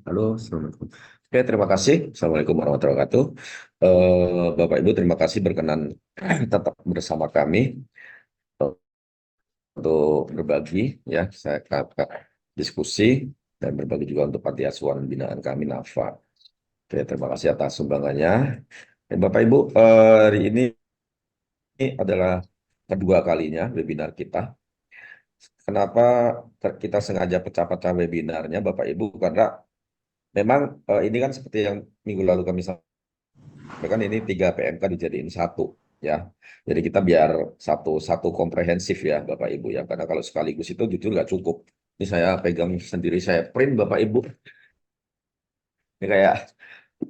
Halo, Assalamualaikum. Oke, terima kasih. Assalamualaikum warahmatullahi wabarakatuh. Bapak Ibu, terima kasih berkenan tetap bersama kami untuk berbagi, ya, saya diskusi dan berbagi juga untuk panti asuhan binaan kami, Nafa. Oke, terima kasih atas sumbangannya. Bapak Ibu, hari ini adalah kedua kalinya webinar kita. Kenapa kita sengaja pecah-pecah webinarnya, Bapak Ibu? Karena memang ini kan seperti yang minggu lalu kami kan ini 3 PMK dijadiin satu, ya. Jadi kita biar satu satu komprehensif, ya Bapak Ibu, ya. Karena kalau sekaligus itu jujur nggak cukup. Ini saya pegang sendiri, saya print Bapak Ibu. Ini kayak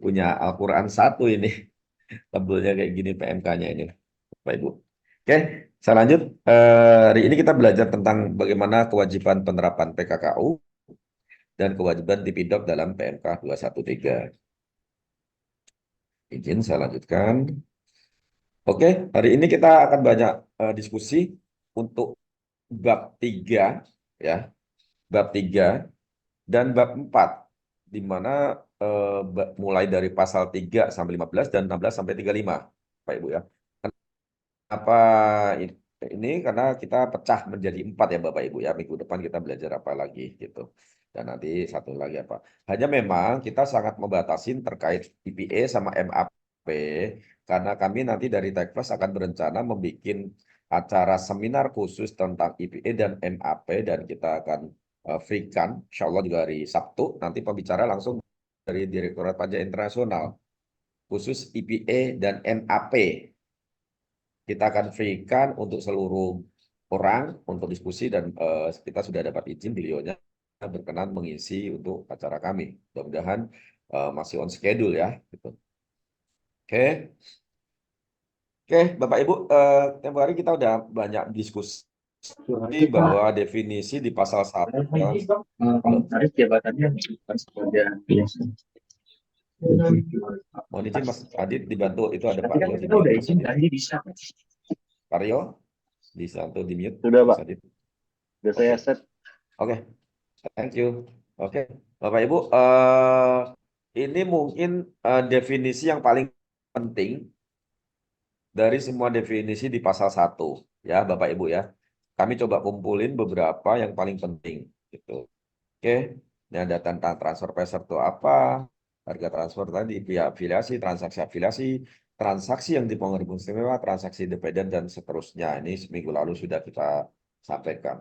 punya Al-Quran satu ini. Tabelnya kayak gini PMK-nya ini, Bapak Ibu. Oke, saya lanjut. Hari ini kita belajar tentang bagaimana kewajiban penerapan PKKU dan kewajiban Tipidok dalam PMK 213. Izin saya lanjutkan. Oke, hari ini kita akan banyak diskusi untuk bab 3, ya, bab 3 dan bab 4, di mana mulai dari pasal 3 sampai 15 dan 16 sampai 35, Pak Ibu, ya. Kenapa ini? Karena kita pecah menjadi 4, ya Bapak Ibu, ya. Minggu depan kita belajar apa lagi gitu. Dan nanti satu lagi apa. Hanya memang kita sangat membatasi terkait IPE sama MAP, karena kami nanti dari Tekfest akan berencana membuat acara seminar khusus tentang IPE dan MAP, dan kita akan free-kan, insya Allah juga hari Sabtu, nanti pembicara langsung dari Direktorat Pajak Internasional, khusus IPE dan MAP. Kita akan free-kan untuk seluruh orang untuk diskusi, dan kita sudah dapat izin beliaunya berkenan mengisi untuk acara kami. Mudah-mudahan masih on schedule, ya. Gitu. Oke, oke, Bapak Ibu, tempo hari kita udah banyak diskusi bahwa definisi di pasal 1. Halo, Tarif jabatannya bukan sekedar biasa. mohon izin Mas Adit dibantu, itu ada Tapi Pak kan Rio di kita mute, udah Mas izin Adit. tadi bisa. Pak Rio, dibantu di mute, Sudah, Mas Pak. Adit. Sudah Oke, saya set. oke, thank you. Oke, Bapak Ibu, ini mungkin definisi yang paling penting dari semua definisi di pasal 1, ya Bapak Ibu, ya. Kami coba kumpulin beberapa yang paling penting gitu. Oke, ini ada tentang transfer pressure itu apa, harga transfer tadi, pihak afiliasi, transaksi yang dipengaruhi istimewa, transaksi independen, dan seterusnya. Ini seminggu lalu sudah kita sampaikan.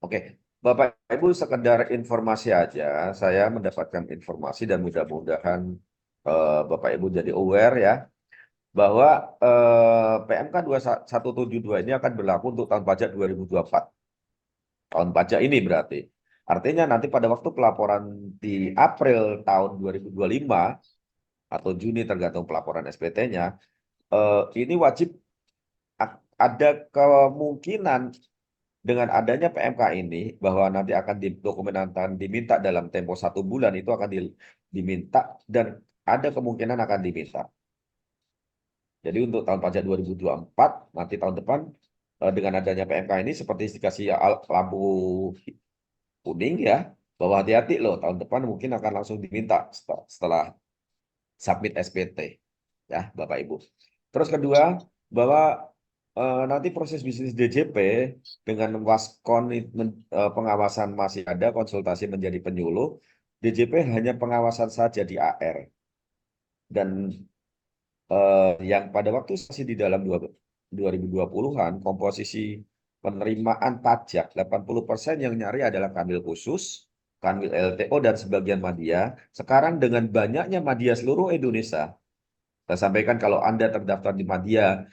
Oke, Bapak Ibu, sekedar informasi aja, saya mendapatkan informasi dan mudah-mudahan Bapak Ibu jadi aware, ya, bahwa PMK 2172 ini akan berlaku untuk tahun pajak 2024. Tahun pajak ini berarti. Artinya nanti pada waktu pelaporan di April tahun 2025 atau Juni tergantung pelaporan SPT-nya, ini wajib ada kemungkinan dengan adanya PMK ini bahwa nanti akan dokumen diminta dalam tempo 1 bulan, itu akan diminta, dan ada kemungkinan akan diminta. Jadi untuk tahun pajak 2024, nanti tahun depan, dengan adanya PMK ini seperti dikasih lampu kuning, ya, bahwa hati-hati loh, tahun depan mungkin akan langsung diminta setelah submit SPT, ya Bapak Ibu. Terus kedua, bahwa nanti proses bisnis DJP dengan waskon pengawasan masih ada, konsultasi menjadi penyuluh, DJP hanya pengawasan saja di AR. Dan yang pada waktu masih di dalam 2020-an, komposisi penerimaan pajak 80% yang nyari adalah kanwil khusus, kanwil LTO, dan sebagian media. Sekarang dengan banyaknya media seluruh Indonesia, saya sampaikan kalau Anda terdaftar di media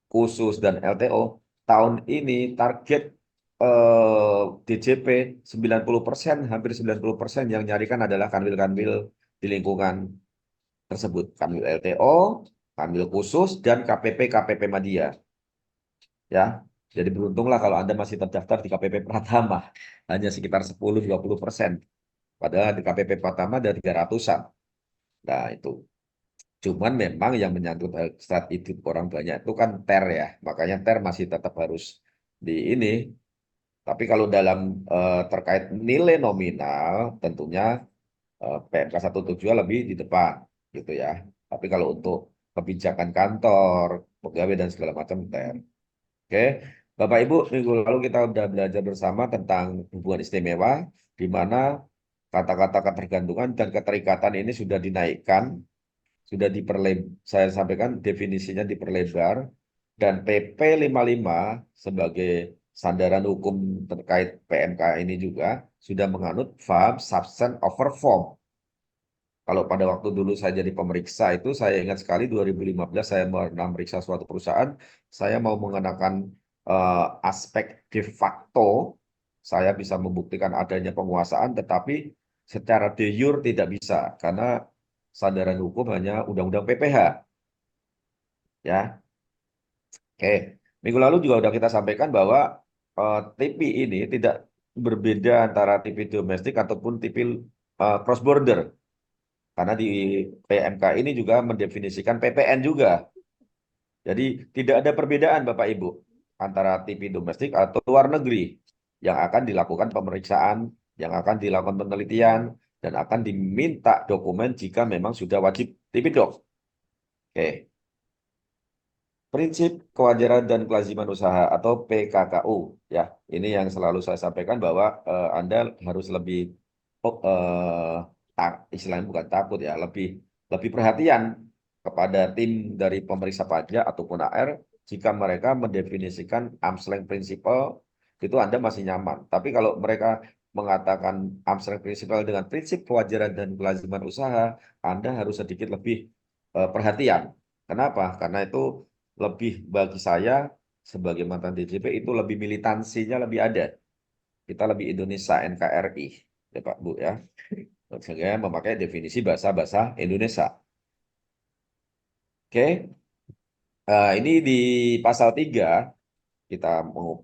khusus dan LTO, tahun ini target DJP 90%, hampir 90% yang nyarikan adalah kanwil-kanwil di lingkungan tersebut. Kanwil LTO, kanwil khusus, dan KPP media. Ya, jadi beruntunglah kalau Anda masih terdaftar di KPP Pratama, hanya sekitar 10-20%. Padahal di KPP Pratama ada 300-an. Nah, itu. Cuman memang yang menyangkut saat itu orang banyak itu kan TER, ya. Makanya TER masih tetap harus di ini Tapi kalau dalam terkait nilai nominal, tentunya PMK 172 lebih di depan, gitu ya. Tapi kalau untuk kebijakan kantor, pegawai dan segala macam, TR. Oke, Bapak Ibu, minggu lalu kita sudah belajar bersama tentang hubungan istimewa, di mana kata-kata ketergantungan dan keterikatan ini sudah dinaikkan, sudah saya sampaikan definisinya diperlebar, dan PP 55 sebagai sandaran hukum terkait PMK ini juga sudah menganut faham substance over form. Kalau pada waktu dulu saya jadi pemeriksa itu, saya ingat sekali 2015 saya pernah meriksa suatu perusahaan, saya mau mengenakan aspek de facto, saya bisa membuktikan adanya penguasaan, tetapi secara de jure tidak bisa, karena sandaran hukum hanya Undang-Undang PPH. Ya, oke. Minggu lalu juga sudah kita sampaikan bahwa TP ini tidak berbeda antara TP domestik ataupun TP cross border. Karena di PMK ini juga mendefinisikan PPN juga. Jadi tidak ada perbedaan Bapak Ibu antara TV domestik atau luar negeri yang akan dilakukan pemeriksaan, yang akan dilakukan penelitian, dan akan diminta dokumen jika memang sudah wajib TV dok. Oke. Prinsip kewajaran dan kelaziman usaha atau PKKU, ya ini yang selalu saya sampaikan bahwa Anda harus lebih istilahnya bukan takut ya, lebih lebih perhatian kepada tim dari pemeriksa pajak ataupun AR jika mereka mendefinisikan arm's length principle itu Anda masih nyaman. Tapi kalau mereka mengatakan arm's length principle dengan prinsip kewajaran dan kelaziman usaha, Anda harus sedikit lebih perhatian. Kenapa? Karena itu lebih bagi saya sebagai mantan DJP itu lebih militansinya lebih ada. Kita lebih Indonesia NKRI, ya Pak Bu ya. Sehingga memakai definisi bahasa-bahasa Indonesia. Oke, ini di pasal 3 kita mau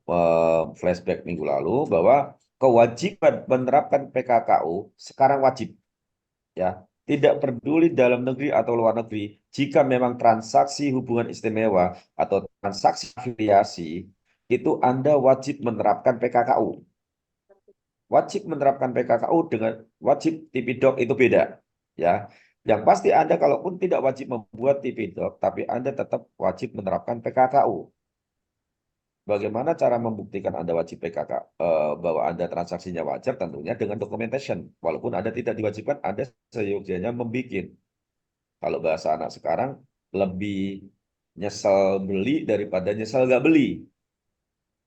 flashback minggu lalu bahwa kewajiban menerapkan PKKU sekarang wajib ya. Tidak peduli dalam negeri atau luar negeri, jika memang transaksi hubungan istimewa atau transaksi afiliasi itu Anda wajib menerapkan PKKU. Wajib menerapkan PKKU dengan wajib TPDoc itu beda ya. Yang pasti Anda kalaupun tidak wajib membuat TPDoc tapi Anda tetap wajib menerapkan PKKU. Bagaimana cara membuktikan Anda wajib PKK bahwa Anda transaksinya wajar tentunya dengan documentation. Walaupun Anda tidak diwajibkan, Anda seyogyanya membuat. Kalau bahasa anak sekarang lebih nyesel beli daripada nyesel nggak beli.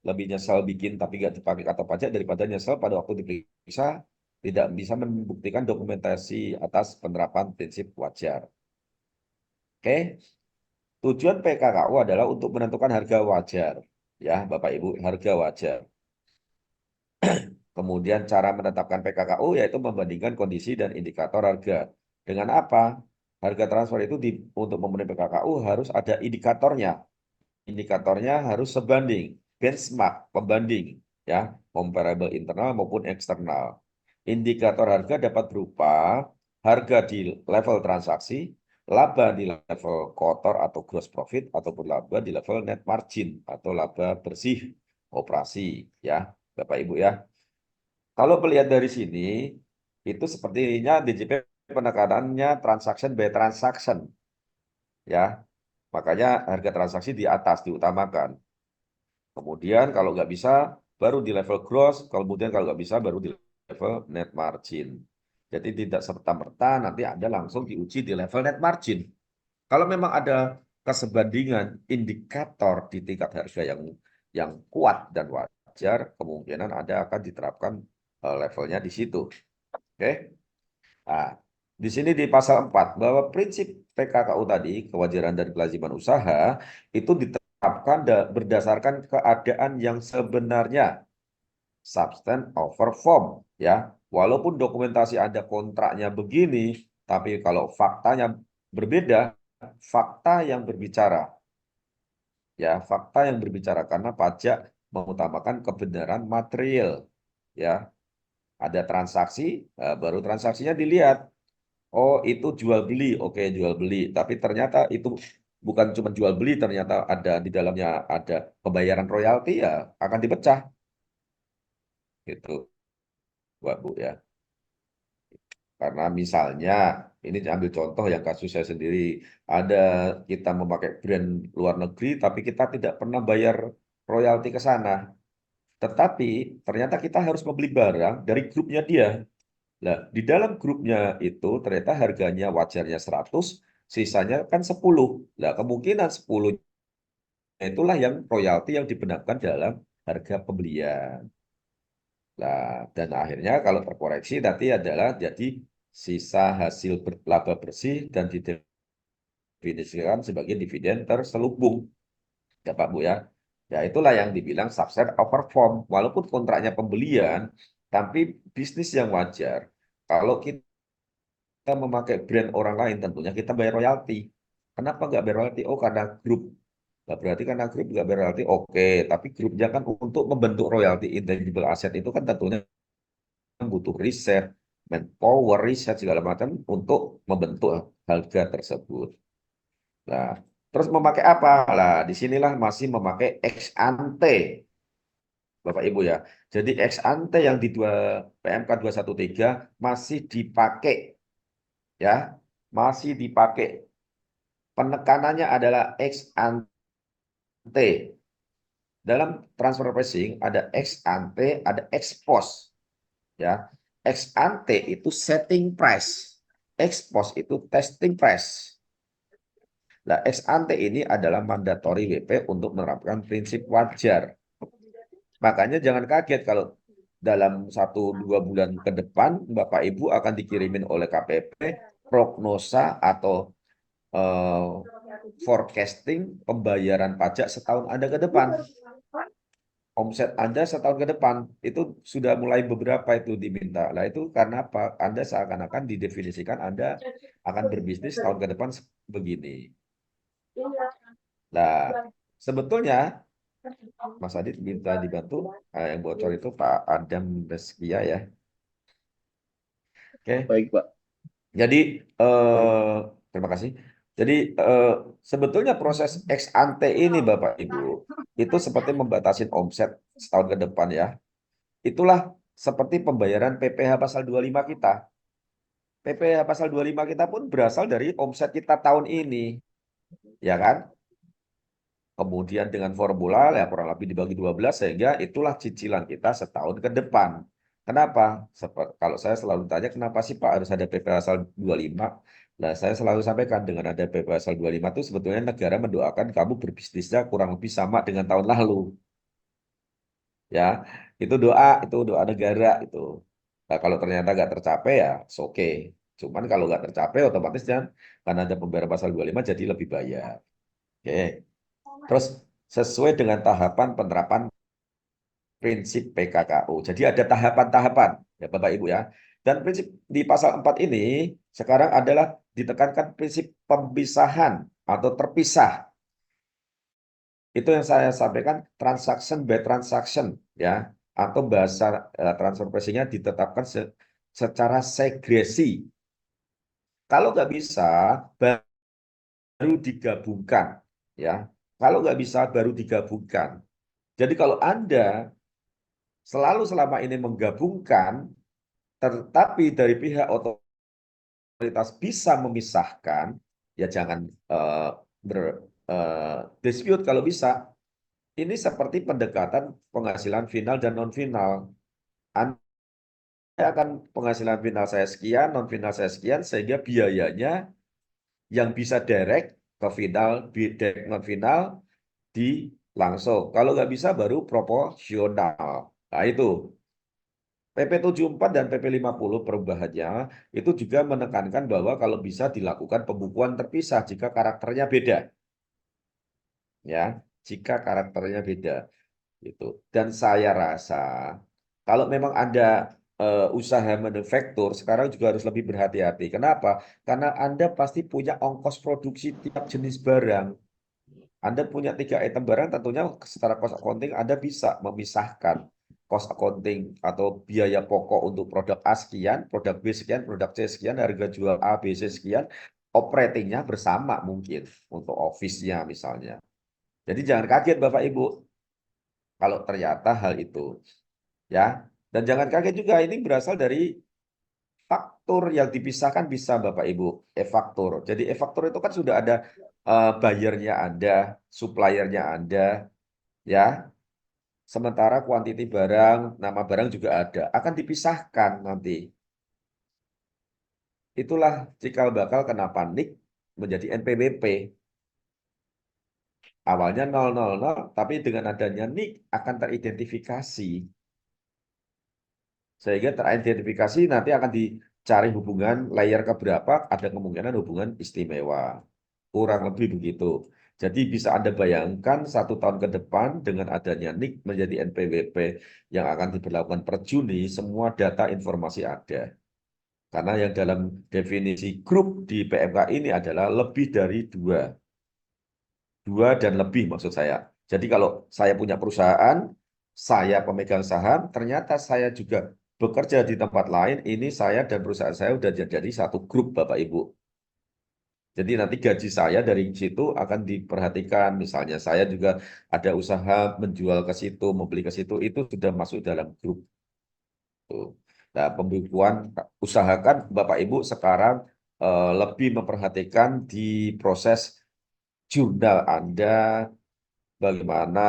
Lebih nyesel bikin tapi nggak dipakai kata pajak daripada nyesel pada waktu diperiksa tidak bisa membuktikan dokumentasi atas penerapan prinsip wajar. Oke, tujuan PKKU adalah untuk menentukan harga wajar, ya Bapak Ibu, harga wajar. Kemudian cara menetapkan PKKU yaitu membandingkan kondisi dan indikator harga. Dengan apa? Harga transfer itu untuk memenuhi PKKU harus ada indikatornya. Indikatornya harus sebanding, benchmark, pembanding, ya, comparable internal maupun eksternal. Indikator harga dapat berupa harga di level transaksi, laba di level kotor atau gross profit, ataupun laba di level net margin atau laba bersih operasi, ya, Bapak Ibu ya. Kalau melihat dari sini, itu sepertinya DJP penekanannya transaction by transaction, ya. Makanya harga transaksi di atas diutamakan. Kemudian kalau nggak bisa, baru di level gross. Kemudian kalau nggak bisa, baru di level net margin. Jadi tidak serta-merta nanti Anda langsung diuji di level net margin. Kalau memang ada kesebandingan indikator di tingkat harga yang kuat dan wajar, kemungkinan Anda akan diterapkan levelnya di situ. Oke? Nah, di sini di pasal 4 bahwa prinsip PKKU tadi, kewajaran dan kelaziman usaha, itu diterapkan berdasarkan keadaan yang sebenarnya, substance over form, ya. Walaupun dokumentasi Anda kontraknya begini, tapi kalau faktanya berbeda, fakta yang berbicara, ya, fakta yang berbicara karena pajak mengutamakan kebenaran material, ya. Ada transaksi, baru transaksinya dilihat. Oh, itu jual beli. Oke, jual beli. Tapi ternyata itu bukan cuma jual beli, ternyata ada di dalamnya ada pembayaran royalti ya akan dipecah. Itu, Bu ya. Karena misalnya, ini ambil contoh yang kasus saya sendiri, ada kita memakai brand luar negeri, tapi kita tidak pernah bayar royalti ke sana. Tetapi ternyata kita harus membeli barang dari grupnya dia. Nah, di dalam grupnya itu ternyata harganya wajarnya 100, sisanya kan 10. Nah, kemungkinan 10 itulah yang royalti yang dibenarkan dalam harga pembelian. Nah, dan akhirnya kalau terkoreksi nanti adalah jadi sisa hasil laba bersih dan didefinisikan sebagai dividen terselubung. Ya Pak Bu ya. Ya itulah yang dibilang subset outperform. Walaupun kontraknya pembelian, tapi bisnis yang wajar. Kalau kita memakai brand orang lain, tentunya kita bayar royalti. Kenapa nggak bayar royalti? Oh, karena grup. Nah, berarti karena grup nggak bayar royalti, oke. Tapi grupnya kan untuk membentuk royalti intangible asset itu kan tentunya butuh riset, manpower, riset segala macam untuk membentuk harga tersebut. Nah, terus memakai apa? Nah, disinilah masih memakai ex ante, Bapak Ibu ya. Jadi ex ante yang di PMK 213 masih dipakai ya, masih dipakai. Penekanannya adalah ex ante. Dalam transfer pricing ada ex ante, ada ex post ya. Ex ante itu setting price, ex post itu testing price. Nah, ex ante ini adalah mandatory WP untuk menerapkan prinsip wajar. Makanya jangan kaget kalau dalam 1-2 bulan ke depan Bapak Ibu akan dikirimin oleh KPP prognosa atau eh, forecasting pembayaran pajak setahun Anda ke depan. Omset Anda setahun ke depan itu sudah mulai beberapa itu diminta. Nah itu karena apa? Anda seakan-akan didefinisikan Anda akan berbisnis tahun ke depan begini. Nah, sebetulnya Mas Adit minta dibantu, yang bocor itu Pak Adam Deskia ya. Oke, Baik, Pak. jadi terima kasih. Jadi sebetulnya proses ex ante ini Bapak Ibu itu seperti membatasi omset setahun ke depan ya. Itulah seperti pembayaran PPh pasal 25 kita. PPh pasal 25 kita pun berasal dari omset kita tahun ini, ya kan? Kemudian dengan formula ya kurang lebih dibagi 12 sehingga itulah cicilan kita setahun ke depan. Kenapa? Kalau saya selalu tanya kenapa sih Pak harus ada PP asal 25? Nah, saya selalu sampaikan dengan ada PP asal 25 itu sebetulnya negara mendoakan kamu berbisnisnya kurang lebih sama dengan tahun lalu. Ya, itu doa negara itu. Nah, kalau ternyata nggak tercapai ya oke. Cuman kalau nggak tercapai otomatis kan karena ada pembayaran pasal 25 jadi lebih bayar. Oke. Terus sesuai dengan tahapan penerapan prinsip PKKU. Jadi ada tahapan-tahapan ya Bapak Ibu ya. Dan prinsip di pasal 4 ini sekarang adalah ditekankan prinsip pemisahan atau terpisah. Itu yang saya sampaikan transaction by transaction ya atau bahasa transfer pricing-nya ditetapkan secara segresi. Kalau nggak bisa baru digabungkan ya. Kalau nggak bisa baru digabungkan. Jadi kalau Anda selalu selama ini menggabungkan, tetapi dari pihak otoritas bisa memisahkan, ya jangan ber dispute kalau bisa. Ini seperti pendekatan penghasilan final dan non final. Anda akan penghasilan final saya sekian, non final saya sekian, sehingga biayanya yang bisa direct ke final, direct non final di langsung. Kalau nggak bisa baru proporsional. Nah itu. PP 74 dan PP 50 perubahannya itu juga menekankan bahwa kalau bisa dilakukan pembukuan terpisah jika karakternya beda. Ya, jika karakternya beda. Gitu. Dan saya rasa kalau memang Anda usaha manufaktur sekarang juga harus lebih berhati-hati. Kenapa? Karena Anda pasti punya ongkos produksi tiap jenis barang. Anda punya 3 item barang, tentunya secara cost accounting Anda bisa memisahkan cost accounting atau biaya pokok untuk produk A sekian, produk B sekian, produk C sekian, harga jual A, B, C sekian, operatingnya bersama mungkin untuk office-nya misalnya. Jadi jangan kaget Bapak Ibu kalau ternyata hal itu ya. Dan jangan kaget juga ini berasal dari faktur yang dipisahkan bisa Bapak Ibu, e-faktur. Jadi e-faktur itu kan sudah ada buyernya ada, suppliernya ada, ya. Sementara kuantiti barang, nama barang juga ada, akan dipisahkan nanti. Itulah cikal bakal kenapa NIK menjadi NPWP. Awalnya 000, tapi dengan adanya NIK akan teridentifikasi. Sehingga teridentifikasi nanti akan dicari hubungan layer keberapa, ada kemungkinan hubungan istimewa. Kurang lebih begitu. Jadi bisa Anda bayangkan 1 tahun ke depan dengan adanya NIK menjadi NPWP yang akan diberlakukan per Juni, semua data informasi ada. Karena yang dalam definisi grup di PMK ini adalah lebih dari dua. Dua dan lebih maksud saya. Jadi kalau saya punya perusahaan, saya pemegang saham, ternyata saya juga bekerja di tempat lain, ini saya dan perusahaan saya sudah jadi satu grup Bapak Ibu. Jadi nanti gaji saya dari situ akan diperhatikan. Misalnya saya juga ada usaha menjual ke situ, membeli ke situ, itu sudah masuk dalam grup. Tuh. Nah, pembukuan usahakan Bapak Ibu sekarang lebih memperhatikan di proses jurnal Anda, bagaimana,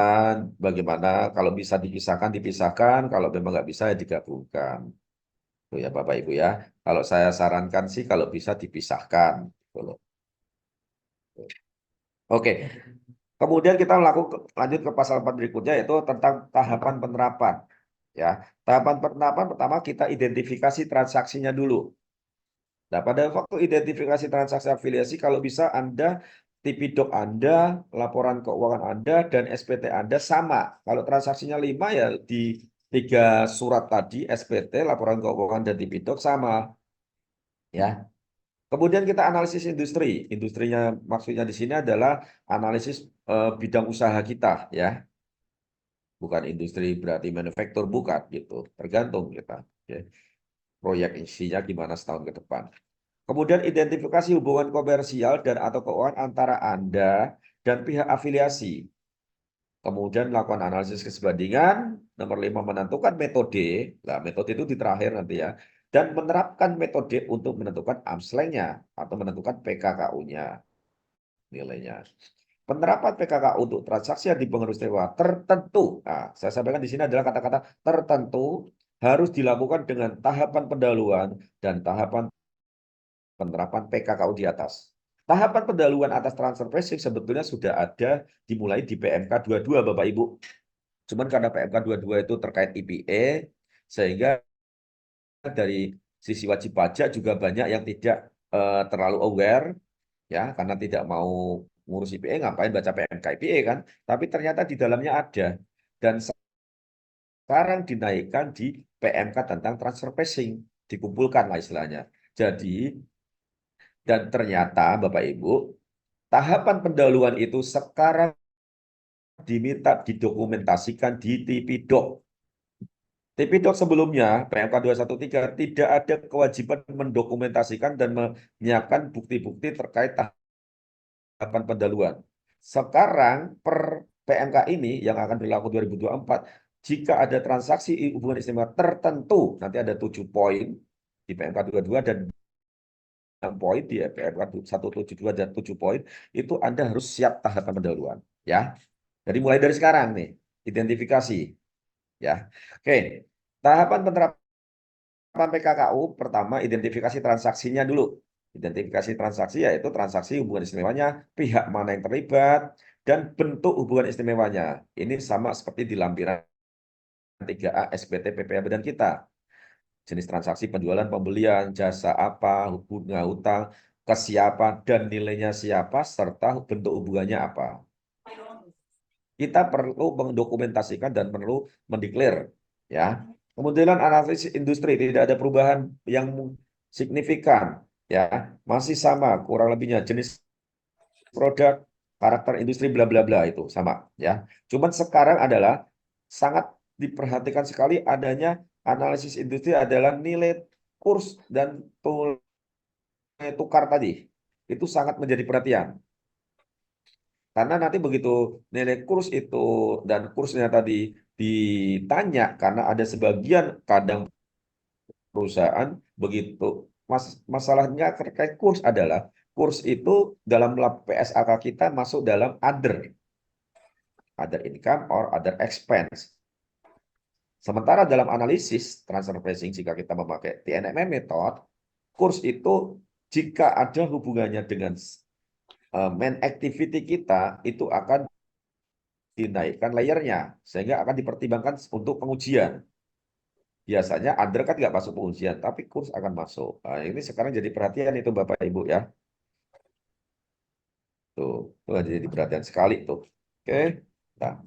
bagaimana kalau bisa dipisahkan, kalau memang nggak bisa ya digabungkan. Tuh ya Bapak Ibu ya. Kalau saya sarankan sih kalau bisa dipisahkan. Gitu loh. Oke, kemudian kita lanjut ke pasal 4 berikutnya yaitu tentang tahapan penerapan. Ya, tahapan penerapan pertama kita identifikasi transaksinya dulu. Nah, pada waktu identifikasi transaksi afiliasi, kalau bisa Anda, Tipidok Anda, laporan keuangan Anda, dan SPT Anda sama. Kalau transaksinya 5 ya di 3 surat tadi, SPT, laporan keuangan, dan Tipidok sama. Ya. Kemudian kita analisis industri. Industrinya maksudnya di sini adalah analisis bidang usaha kita, ya. Bukan industri berarti manufaktur, bukan gitu. Tergantung kita. Ya. Proyek isinya gimana setahun ke depan. Kemudian identifikasi hubungan komersial dan atau keuangan antara Anda dan pihak afiliasi. Kemudian melakukan analisis kesebandingan. Nomor 5 menentukan metode. Nah, metode itu di terakhir nanti ya. Dan menerapkan metode untuk menentukan arm's length-nya atau menentukan PKKU-nya nilainya. Penerapan PKKU untuk transaksi yang dipengaruhi istimewa tertentu. Nah, saya sampaikan di sini adalah kata-kata tertentu harus dilakukan dengan tahapan pendahuluan dan tahapan penerapan PKKU di atas. Tahapan pendahuluan atas transfer pricing sebetulnya sudah ada dimulai di PMK 22 Bapak Ibu. Cuman karena PMK 22 itu terkait IPE, sehingga dari sisi wajib pajak juga banyak yang tidak terlalu aware, ya, karena tidak mau ngurus IPE, ngapain baca PMK IPE kan? Tapi ternyata di dalamnya ada. Dan sekarang dinaikkan di PMK tentang transfer pricing, dikumpulkan lah istilahnya. Jadi, dan ternyata Bapak Ibu, tahapan pendahuluan itu sekarang diminta didokumentasikan di TPDoc. TPDoc sebelumnya, PMK 213, tidak ada kewajiban mendokumentasikan dan menyiapkan bukti-bukti terkait tahapan pendahuluan. Sekarang per PMK ini yang akan berlaku 2024, jika ada transaksi hubungan istimewa tertentu, nanti ada 7 poin di PMK 22 dan 6 poin di PMK 172 dan 7 poin, itu Anda harus siap tahapan pendahuluan. Ya. Jadi mulai dari sekarang nih, identifikasi. Ya. Oke, tahapan penerapan PKKU pertama identifikasi transaksinya dulu. Identifikasi transaksi yaitu transaksi hubungan istimewanya, pihak mana yang terlibat, dan bentuk hubungan istimewanya. Ini sama seperti di lampiran 3A SPT PPAB dan kita. Jenis transaksi penjualan, pembelian, jasa apa, hubungan hutang, ke siapa, dan nilainya siapa, serta bentuk hubungannya apa. Kita perlu mendokumentasikan dan perlu mendeklar, ya. Kemudian analisis industri tidak ada perubahan yang signifikan, ya, masih sama kurang lebihnya jenis produk, karakter industri bla bla bla itu sama, ya. Cuman sekarang adalah sangat diperhatikan sekali adanya analisis industri adalah nilai kurs dan nilai tukar tadi itu sangat menjadi perhatian. Karena nanti begitu nilai kurs itu dan kursnya tadi ditanya karena ada sebagian kadang perusahaan begitu masalahnya terkait kurs adalah kurs itu dalam PSAK kita masuk dalam other income or other expense. Sementara dalam analisis transfer pricing jika kita memakai TNMM method, kurs itu jika ada hubungannya dengan main activity kita itu akan dinaikkan layernya sehingga akan dipertimbangkan untuk pengujian. Biasanya other kan nggak masuk pengujian, tapi kurs akan masuk. Nah, ini sekarang jadi perhatian itu Bapak Ibu ya. Tuh, itu jadi perhatian sekali tuh. Oke. Nah,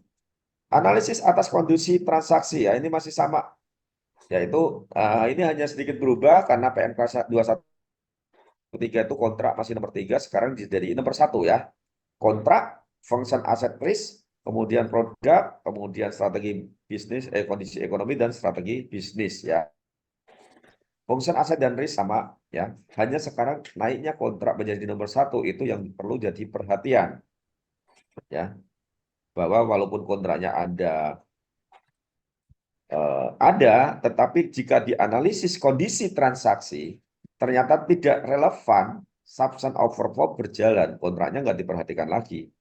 analisis atas kondisi transaksi ya ini masih sama. Yaitu ini hanya sedikit berubah karena PMK 2113 itu kontrak masih nomor 3, sekarang jadi nomor 1 ya. Kontrak, function asset risk, kemudian produk, kemudian strategi bisnis, kondisi ekonomi dan strategi bisnis ya. Function aset dan risk sama ya. Hanya sekarang naiknya kontrak menjadi nomor 1 itu yang perlu jadi perhatian ya. Bahwa walaupun kontraknya ada, tetapi jika dianalisis kondisi transaksi ternyata tidak relevan, substance over form berjalan, kontraknya nggak diperhatikan lagi.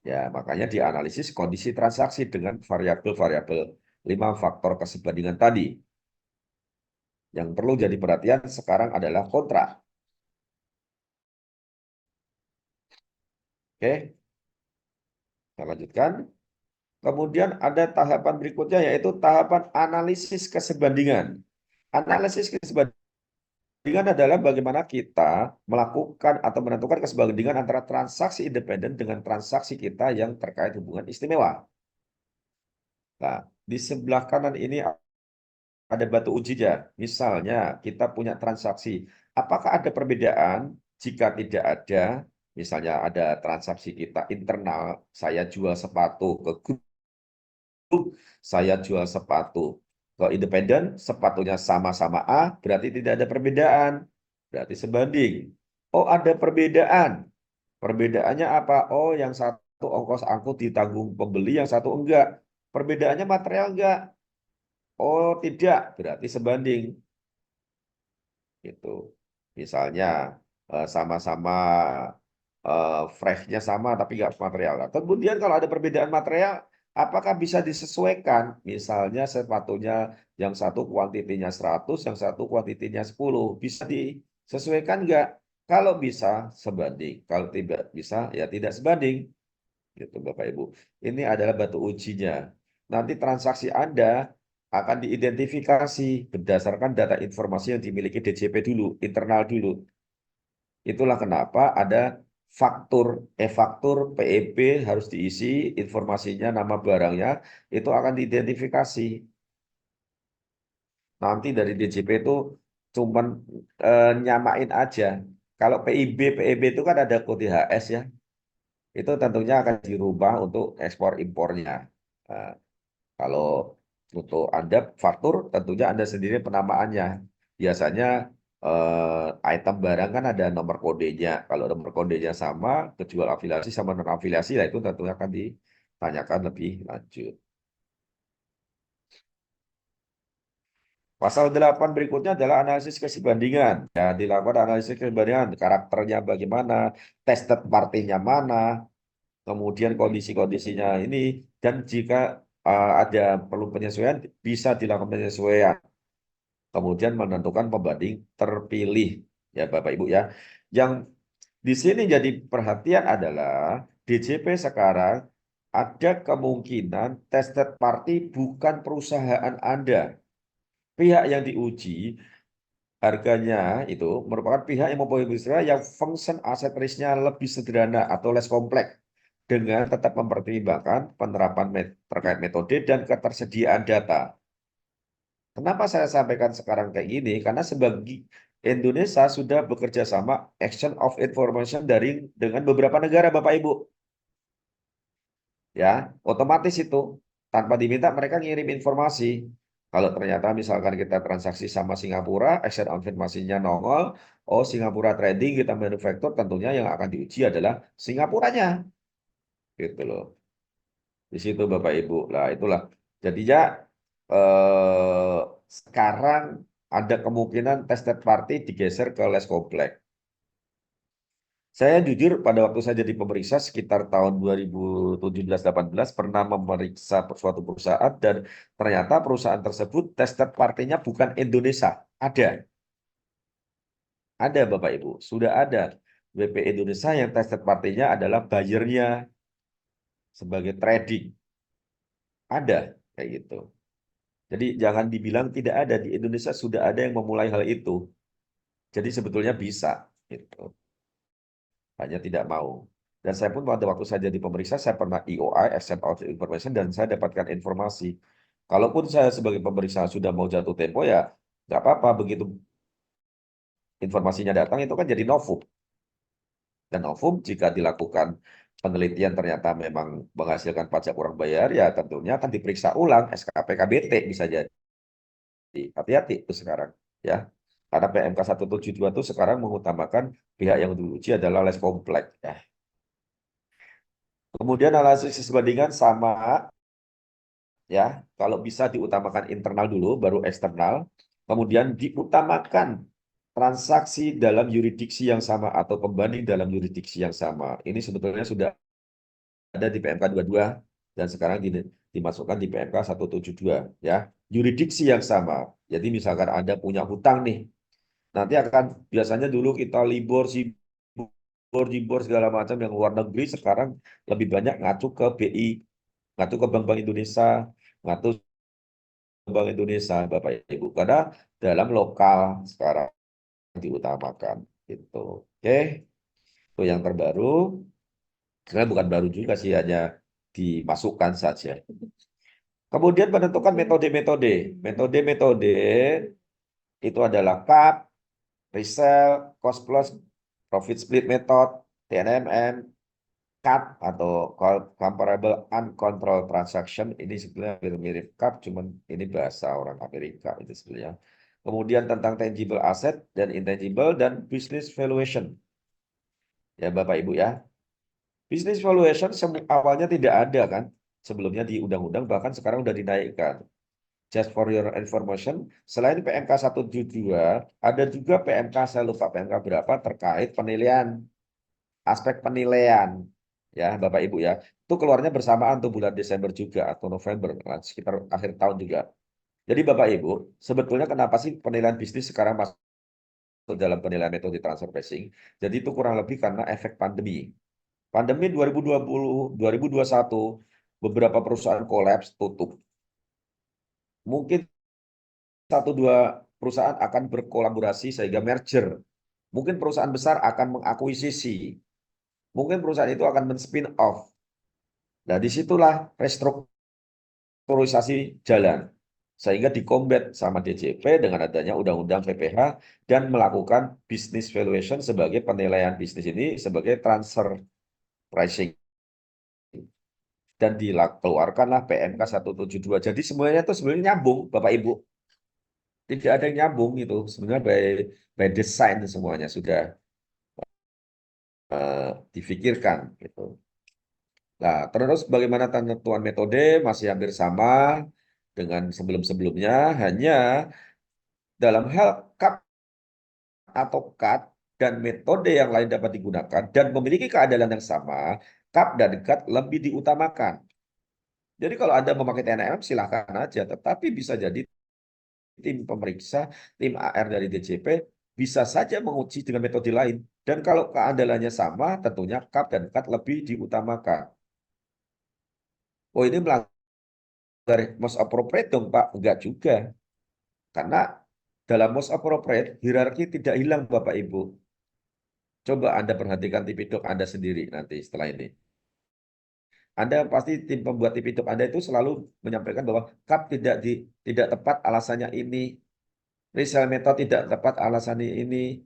Ya, makanya dianalisis kondisi transaksi dengan variabel-variabel 5 faktor kesebandingan tadi. Yang perlu jadi perhatian sekarang adalah kontrak. Oke, kita lanjutkan. Kemudian ada tahapan berikutnya yaitu tahapan analisis kesebandingan. Analisis kesebandingan adalah bagaimana kita melakukan atau menentukan kesebandingan antara transaksi independen dengan transaksi kita yang terkait hubungan istimewa. Nah, di sebelah kanan ini ada batu ujinya. Misalnya kita punya transaksi. Apakah ada perbedaan? Jika tidak ada, misalnya ada transaksi kita internal, saya jual sepatu ke grup, saya jual sepatu ke independen, sepatunya sama-sama A, berarti tidak ada perbedaan. Berarti sebanding. Oh, ada perbedaan. Perbedaannya apa? Oh, yang satu ongkos angkut ditanggung pembeli, yang satu enggak. Perbedaannya material enggak? Oh, tidak. Berarti sebanding. Gitu. Misalnya sama-sama freshnya sama tapi nggak material. Kemudian kalau ada perbedaan material, apakah bisa disesuaikan? Misalnya sepatunya yang satu kuantitinya 100, yang satu kuantitinya 10. Bisa disesuaikan nggak? Kalau bisa, sebanding. Kalau tidak bisa, ya tidak sebanding. Gitu, Bapak Ibu. Ini adalah batu ujinya. Nanti transaksi Anda akan diidentifikasi berdasarkan data informasi yang dimiliki DJP dulu, internal dulu. Itulah kenapa ada faktur, e-faktur, PEB harus diisi, informasinya, nama barangnya, itu akan diidentifikasi. Nanti dari DJP itu cuman nyamain aja. Kalau PIB, PEB itu kan ada kode HS ya. Itu tentunya akan dirubah untuk ekspor impornya. Nah, kalau untuk Anda faktur, tentunya Anda sendiri penamaannya. Biasanya item barang kan ada nomor kodenya. Kalau nomor kodenya sama, kejual afiliasi sama non afiliasi, nah itu tentunya akan ditanyakan lebih lanjut. Pasal 8 berikutnya adalah analisis kesebandingan. Ya, dilakukan analisis kesebandingan, karakternya bagaimana, tested partinya mana, kemudian kondisi-kondisinya ini, dan jika ada perlu penyesuaian, bisa dilakukan penyesuaian. Kemudian menentukan pembanding terpilih. Ya, Bapak Ibu ya. Yang di sini jadi perhatian adalah DJP sekarang ada kemungkinan tested party bukan perusahaan Anda. Pihak yang diuji harganya itu merupakan pihak yang mempunyai usaha yang function aset risk-nya lebih sederhana atau less kompleks dengan tetap mempertimbangkan penerapan terkait metode dan ketersediaan data. Kenapa saya sampaikan sekarang kayak gini? Karena sebagai Indonesia sudah bekerja sama exchange of information dari dengan beberapa negara, Bapak Ibu. Ya, otomatis itu tanpa diminta mereka ngirim informasi. Kalau ternyata misalkan kita transaksi sama Singapura, exchange of informasinya nongol, oh Singapura Trading kita manufaktur, tentunya yang akan diuji adalah Singapuranya, gitu loh. Di situ Bapak Ibu. Lah itulah. Jadinya eh, sekarang ada kemungkinan tested party digeser ke les komplek. Saya jujur pada waktu saya jadi pemeriksa sekitar tahun 2017-18 pernah memeriksa suatu perusahaan dan ternyata perusahaan tersebut tested partinya bukan Indonesia. Ada Bapak Ibu, sudah ada. WP Indonesia yang tested partinya adalah buyernya sebagai trading. Ada kayak gitu. Jadi jangan dibilang tidak ada, di Indonesia sudah ada yang memulai hal itu. Jadi sebetulnya bisa gitu. Hanya tidak mau. Dan saya pun pada waktu saya jadi pemeriksa, saya pernah EOI, Exchange of Information, dan saya dapatkan informasi. Kalaupun saya sebagai pemeriksa sudah mau jatuh tempo, ya nggak apa-apa. Begitu informasinya datang, itu kan jadi novum. Dan novum, jika dilakukan penelitian ternyata memang menghasilkan pajak kurang bayar, ya tentunya akan diperiksa ulang SKP KBT bisa jadi. Hati-hati itu sekarang. Ya. Karena PMK 172 itu sekarang mengutamakan pihak yang diuji adalah les komplek. Ya. Kemudian analisis bandingan sama ya, kalau bisa diutamakan internal dulu baru eksternal, kemudian diutamakan transaksi dalam yurisdiksi yang sama atau pembanding dalam yurisdiksi yang sama. Ini sebetulnya sudah ada di PMK 22 dan sekarang dimasukkan di PMK 172 ya. Yurisdiksi yang sama. Jadi misalkan Anda punya hutang nih, nanti akan biasanya dulu kita libor, sibor, jibor segala macam yang luar negeri sekarang lebih banyak ngacu ke BI, ngacu ke Bank-Bank Indonesia, ngacu ke Bank Indonesia, Bapak Ibu. Karena dalam lokal sekarang diutamakan. Gitu. Oke, itu yang terbaru. Sebenarnya bukan baru juga sih, hanya dimasukkan saja. Kemudian menentukan metode-metode. Metode-metode itu adalah CAP, resell, cost plus, profit split method, TNMM, CUT atau comparable uncontrolled transaction. Ini sebenarnya mirip CUP, cuman ini bahasa orang Amerika itu sebenarnya. Kemudian tentang tangible asset dan intangible dan business valuation. Ya Bapak Ibu ya. Business valuation awalnya tidak ada kan. Sebelumnya di undang-undang bahkan sekarang sudah dinaikkan. Just for your information, selain PMK 172, ada juga PMK, saya lupa PMK berapa, terkait penilaian, aspek penilaian. Ya, Bapak Ibu ya. Itu keluarnya bersamaan tuh bulan Desember juga atau November, sekitar akhir tahun juga. Jadi Bapak Ibu, sebetulnya kenapa sih penilaian bisnis sekarang masuk dalam penilaian metode transfer pricing? Jadi itu kurang lebih karena efek pandemi. Pandemi 2020, 2021, beberapa perusahaan kolaps, tutup. Mungkin satu dua perusahaan akan berkolaborasi sehingga merger. Mungkin perusahaan besar akan mengakuisisi. Mungkin perusahaan itu akan men-spin off. Nah, disitulah restrukturisasi jalan. Sehingga dikombat sama DJP dengan adanya Undang-Undang PPH dan melakukan business valuation sebagai penilaian bisnis ini sebagai transfer pricing. Dan dikeluarkanlah PMK 172. Jadi semuanya itu sebenarnya nyambung, Bapak Ibu. Tidak ada yang nyambung itu. Sebenarnya by design semuanya sudah difikirkan gitu. Nah, terus bagaimana penentuan metode masih hampir sama dengan sebelum-sebelumnya, hanya dalam hal CAP atau CAT dan metode yang lain dapat digunakan dan memiliki keadilan yang sama, CAP dan CAT lebih diutamakan. Jadi kalau Anda memakai TNM silakan aja, tetapi bisa jadi tim pemeriksa, tim AR dari DJP bisa saja menguji dengan metode lain. Dan kalau keandalannya sama, tentunya CAP dan CAT lebih diutamakan. Oh ini melanggar most appropriate dong Pak? Enggak juga. Karena dalam most appropriate, hierarki tidak hilang Bapak Ibu. Coba Anda perhatikan Tipidok Anda sendiri nanti setelah ini. Anda pasti tim pembuat Tipidok Anda itu selalu menyampaikan bahwa CAP tidak tepat alasannya ini. Resell method tidak tepat alasannya ini.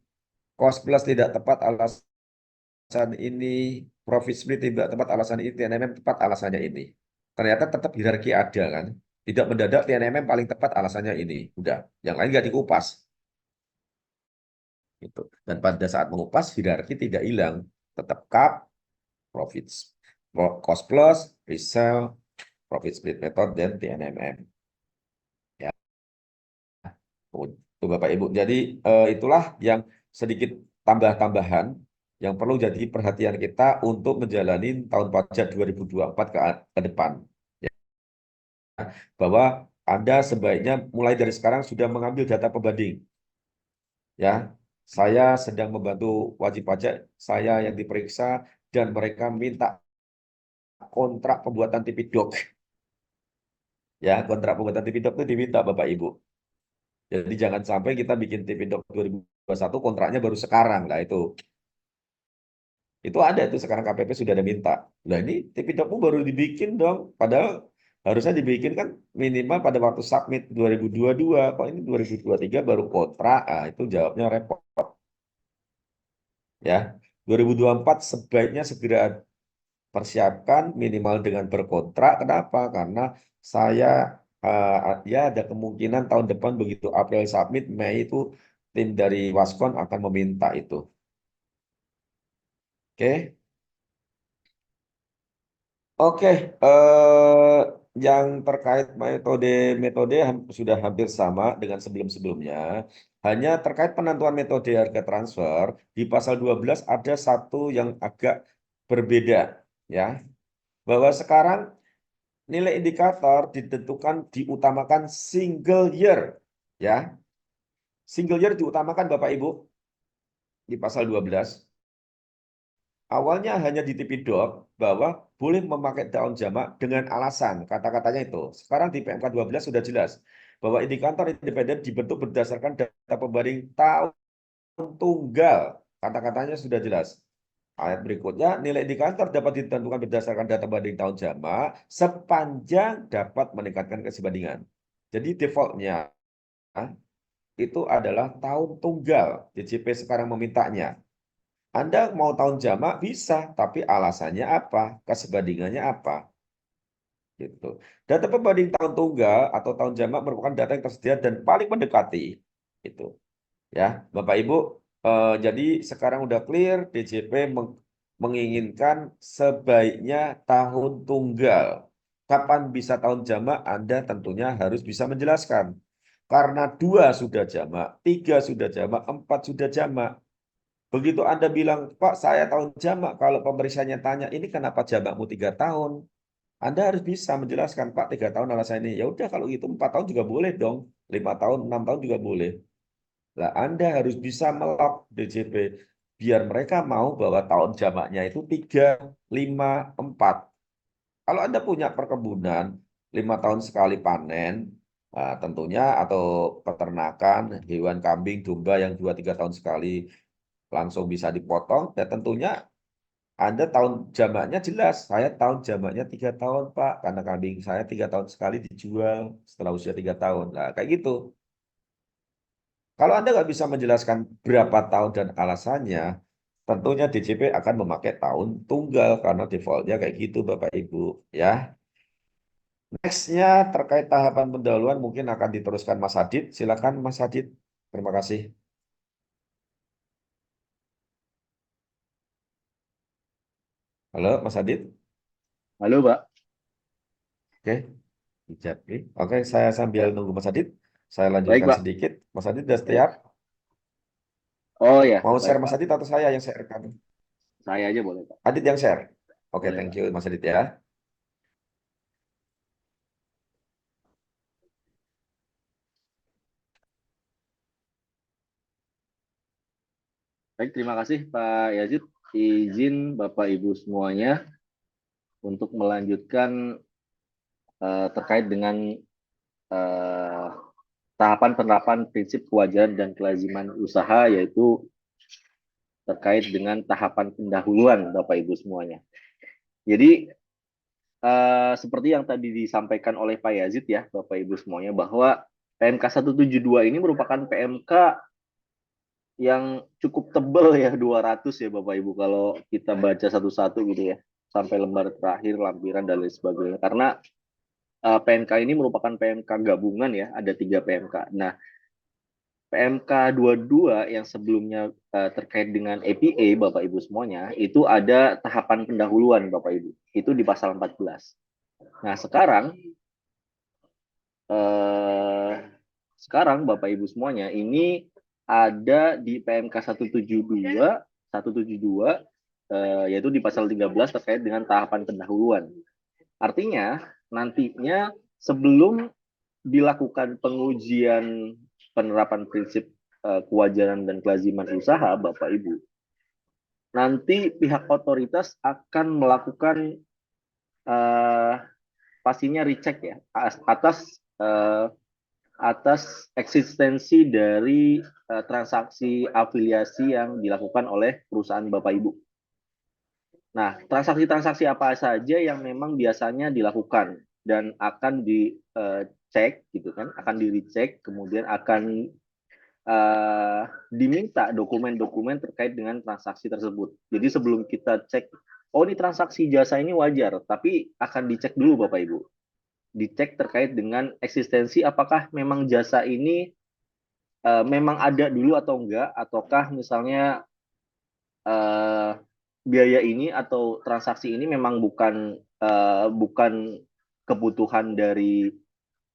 Cost plus tidak tepat alasan ini. Profit split tidak tepat alasan ini. TNMM tepat alasannya ini. Ternyata tetap hierarki ada kan. Tidak mendadak TNMM paling tepat alasannya ini. Udah, yang lain nggak dikupas. Gitu. Dan pada saat mengupas, hierarki tidak hilang. Tetap CAP, profits, cost plus, resell, profit split method dan TNMM. Ya, itu Bapak Ibu. Jadi itulah yang sedikit tambah-tambahan yang perlu jadi perhatian kita untuk menjalani tahun pajak 2024 ke depan. Ya, bahwa Anda sebaiknya mulai dari sekarang sudah mengambil data pembanding. Ya, saya sedang membantu wajib pajak saya yang diperiksa dan mereka minta kontrak pembuatan Tipidok. Ya, kontrak pembuatan Tipidok itu diminta Bapak Ibu. Jadi jangan sampai kita bikin Tipidok 2021 kontraknya baru sekarang. Nah, itu ada itu sekarang KPP sudah ada minta. Nah, ini Tipidokmu baru dibikin dong. Padahal harusnya dibikin kan minimal pada waktu submit 2022. Kok ini 2023 baru kontrak? Ah, itu jawabnya repot ya. 2024 sebaiknya segera persiapkan minimal dengan berkontrak. Kenapa? Karena saya ya ada kemungkinan tahun depan begitu April submit, Mei itu tim dari Waskon akan meminta itu. Oke. Oke, yang terkait metode sudah hampir sama dengan sebelum-sebelumnya. Hanya terkait penentuan metode harga transfer di pasal 12 ada satu yang agak berbeda ya. Bahwa sekarang nilai indikator ditentukan diutamakan single year ya. Single year diutamakan Bapak Ibu di pasal 12. Awalnya hanya di Tipidok bahwa boleh memakai daun jamak dengan alasan, kata-katanya itu. Sekarang di PMK 12 sudah jelas bahwa indikator independen dibentuk berdasarkan data pembanding tahun tunggal. Kata-katanya sudah jelas. Ayat berikutnya, nilai indikator dapat ditentukan berdasarkan data banding tahun jamak sepanjang dapat meningkatkan kesebandingan. Jadi defaultnya itu adalah tahun tunggal. DJP sekarang memintanya. Anda mau tahun jamak bisa, tapi alasannya apa? Kesebandingannya apa? Gitu. Data pembanding tahun tunggal atau tahun jamak merupakan data yang tersedia dan paling mendekati. Itu. Ya, Bapak Ibu, jadi sekarang udah clear, DJP menginginkan sebaiknya tahun tunggal. Kapan bisa tahun jamak? Anda tentunya harus bisa menjelaskan. Karena 2 sudah jamak, 3 sudah jamak, 4 sudah jamak. Begitu Anda bilang, Pak, saya tahun jamak. Kalau pemeriksaannya tanya, ini kenapa jamakmu 3 tahun? Anda harus bisa menjelaskan, Pak, 3 tahun alasan ini. Ya udah, kalau gitu 4 tahun juga boleh dong. 5 tahun, 6 tahun juga boleh. Nah, Anda harus bisa melok DJP. Biar mereka mau bahwa tahun jamaknya itu 3, 5, 4. Kalau Anda punya perkebunan, 5 tahun sekali panen, nah, tentunya atau peternakan, hewan kambing, domba yang 2, 3 tahun sekali langsung bisa dipotong, ya tentunya Anda tahun jamaknya jelas. Saya tahun jamaknya 3 tahun, Pak. Karena kambing saya 3 tahun sekali dijual setelah usia 3 tahun. Nah, kayak gitu. Kalau Anda nggak bisa menjelaskan berapa tahun dan alasannya, tentunya DJP akan memakai tahun tunggal karena defaultnya kayak gitu, Bapak Ibu. Ya. Nextnya terkait tahapan pendahuluan mungkin akan diteruskan Mas Hadid. Silakan Mas Hadid. Terima kasih. Halo Mas Hadid. Halo, Pak. Oke. Jadi, oke, saya sambil Ya. nunggu Mas Adit, saya Baik, lanjutkan Pak. sedikit. Mas Adit sudah Ya. siap? Oh ya, Mau baik, share Mas Pak. Adit atau saya yang sharekan? Saya aja boleh, Pak. Adit yang share. Oke, Boleh, thank Pak. you Mas Adit ya. Baik, terima kasih Pak Yazid. Izin Bapak Ibu semuanya untuk melanjutkan terkait dengan eh, tahapan penerapan prinsip kewajaran dan kelaziman usaha, yaitu terkait dengan tahapan pendahuluan Bapak Ibu semuanya. Jadi seperti yang tadi disampaikan oleh Pak Yazid ya Bapak Ibu semuanya, bahwa PMK 172 ini merupakan PMK yang cukup tebal ya, 200 ya Bapak Ibu kalau kita baca satu-satu gitu ya, sampai lembar terakhir, lampiran dan lain sebagainya. Karena PMK ini merupakan PMK gabungan ya, ada 3 PMK. Nah, PMK 22 yang sebelumnya terkait dengan APA Bapak Ibu semuanya, itu ada tahapan pendahuluan Bapak Ibu. Itu di pasal 14. Nah, eh, sekarang Bapak Ibu semuanya ini ada di PMK 172 yaitu di pasal 13 terkait dengan tahapan pendahuluan. Artinya nantinya sebelum dilakukan pengujian penerapan prinsip kewajaran dan kelaziman usaha Bapak Ibu, nanti pihak otoritas akan melakukan uh, pastinya recheck ya uh, atas eksistensi dari transaksi afiliasi yang dilakukan oleh perusahaan Bapak Ibu. Nah, transaksi-transaksi apa saja yang memang biasanya dilakukan dan akan dicek gitu kan, akan di-recheck, kemudian akan diminta dokumen-dokumen terkait dengan transaksi tersebut. Jadi sebelum kita cek, oh ini transaksi jasa ini wajar, tapi akan dicek dulu Bapak Ibu. Dicek terkait dengan eksistensi apakah memang jasa ini memang ada dulu atau enggak, ataukah misalnya uh, biaya ini atau transaksi ini memang bukan kebutuhan dari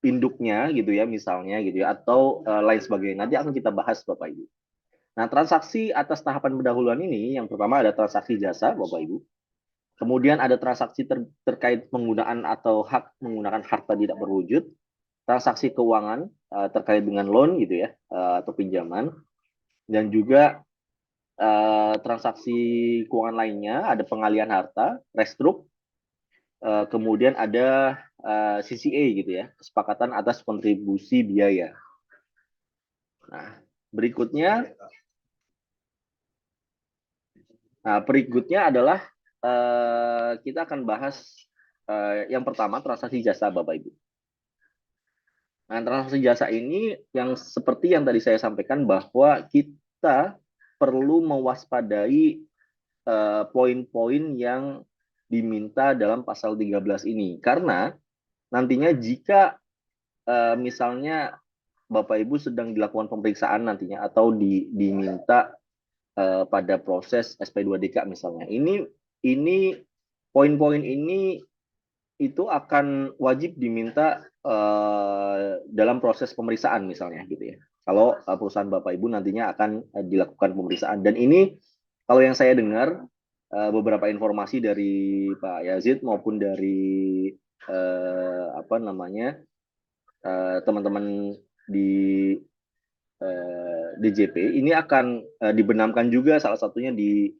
induknya gitu ya misalnya gitu ya atau lain sebagainya. Nanti akan kita bahas Bapak Ibu. Nah, transaksi atas tahapan pendahuluan ini yang pertama ada transaksi jasa Bapak Ibu. Kemudian ada transaksi terkait penggunaan atau hak menggunakan harta tidak berwujud, transaksi keuangan terkait dengan loan gitu ya atau pinjaman, dan juga transaksi keuangan lainnya ada pengalihan harta, restruk, kemudian ada CCA gitu ya, kesepakatan atas kontribusi biaya. Nah, berikutnya berikutnya adalah kita akan bahas yang pertama transaksi jasa Bapak Ibu. Nah, transaksi jasa ini yang seperti yang tadi saya sampaikan bahwa kita perlu mewaspadai poin-poin yang diminta dalam pasal 13 ini. Karena nantinya jika misalnya Bapak Ibu sedang dilakukan pemeriksaan nantinya atau diminta pada proses SP2DK misalnya. Ini poin-poin ini itu akan wajib diminta dalam proses pemeriksaan misalnya gitu ya. Kalau perusahaan Bapak Ibu nantinya akan dilakukan pemeriksaan dan ini kalau yang saya dengar beberapa informasi dari Pak Yazid maupun dari apa namanya teman-teman di DJP ini akan dibenamkan juga salah satunya di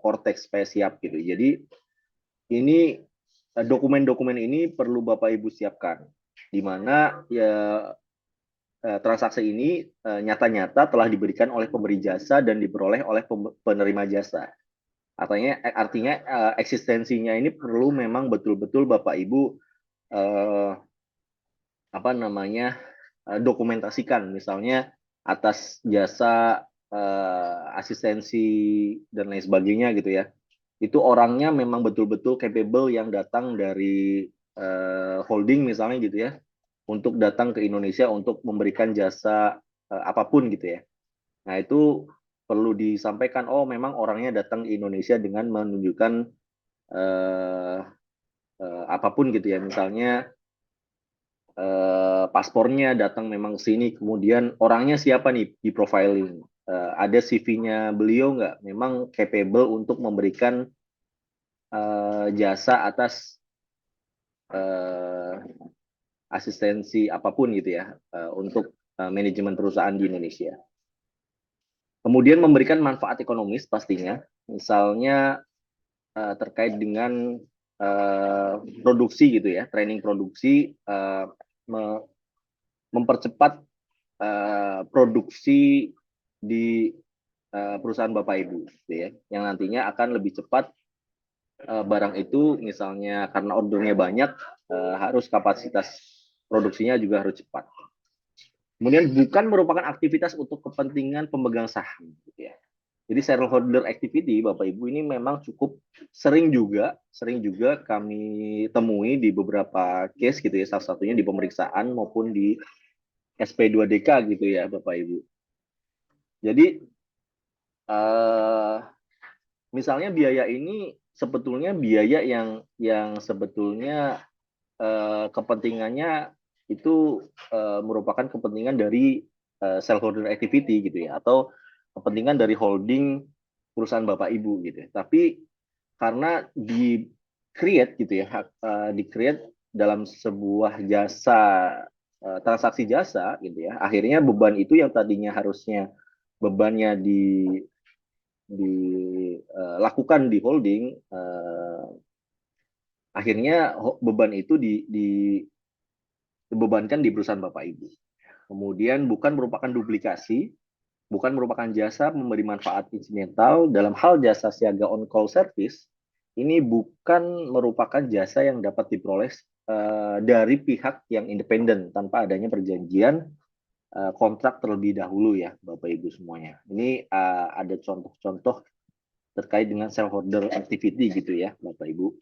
Cortex supaya siap gitu. Jadi ini dokumen-dokumen ini perlu Bapak Ibu siapkan, di mana ya transaksi ini nyata-nyata telah diberikan oleh pemberi jasa dan diperoleh oleh penerima jasa. Artinya eksistensinya ini perlu memang betul-betul Bapak Ibu eh, apa namanya dokumentasikan, misalnya atas jasa asistensi dan lain sebagainya gitu ya. Itu orangnya memang betul-betul capable yang datang dari holding misalnya gitu ya, untuk datang ke Indonesia untuk memberikan jasa apapun gitu ya. Nah itu perlu disampaikan, oh memang orangnya datang di Indonesia dengan menunjukkan eh, apapun gitu ya, misalnya paspornya datang memang ke sini, kemudian orangnya siapa nih di profiling, ada CV-nya beliau nggak, memang capable untuk memberikan jasa atas uh, asistensi apapun gitu ya untuk manajemen perusahaan di Indonesia. Kemudian memberikan manfaat ekonomis pastinya, misalnya terkait dengan produksi gitu ya, training produksi, mempercepat produksi di perusahaan Bapak Ibu, gitu ya, yang nantinya akan lebih cepat barang itu, misalnya karena ordernya banyak, harus kapasitas produksinya juga harus cepat. Kemudian bukan merupakan aktivitas untuk kepentingan pemegang saham, gitu ya. Jadi shareholder activity Bapak Ibu ini memang cukup sering juga kami temui di beberapa case gitu ya, salah satunya di pemeriksaan maupun di SP2DK gitu ya Bapak Ibu. Jadi misalnya biaya ini sebetulnya biaya yang sebetulnya kepentingannya itu merupakan kepentingan dari shareholder activity gitu ya, atau kepentingan dari holding perusahaan Bapak Ibu gitu ya. Tapi karena di create gitu ya, di create dalam sebuah jasa, transaksi jasa gitu ya, akhirnya beban itu yang tadinya harusnya bebannya dilakukan di holding, akhirnya beban itu dibebankan di perusahaan Bapak Ibu. Kemudian bukan merupakan duplikasi, bukan merupakan jasa memberi manfaat insidental dalam hal jasa siaga on call service. Ini bukan merupakan jasa yang dapat diperoleh dari pihak yang independen tanpa adanya perjanjian kontrak terlebih dahulu ya, Bapak Ibu semuanya. Ini ada contoh-contoh terkait dengan shareholder activity gitu ya, Bapak Ibu.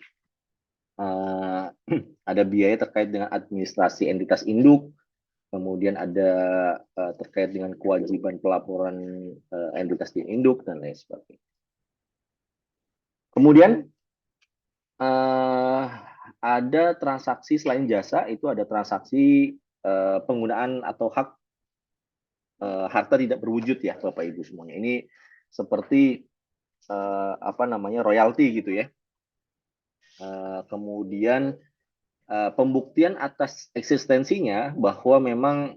Ada biaya terkait dengan administrasi entitas induk, kemudian ada terkait dengan kewajiban pelaporan entitas induk dan lain sebagainya. Kemudian ada transaksi selain jasa, itu ada transaksi penggunaan atau hak harta tidak berwujud ya Bapak Ibu semuanya. Ini seperti apa namanya, royalti gitu ya. Kemudian pembuktian atas eksistensinya bahwa memang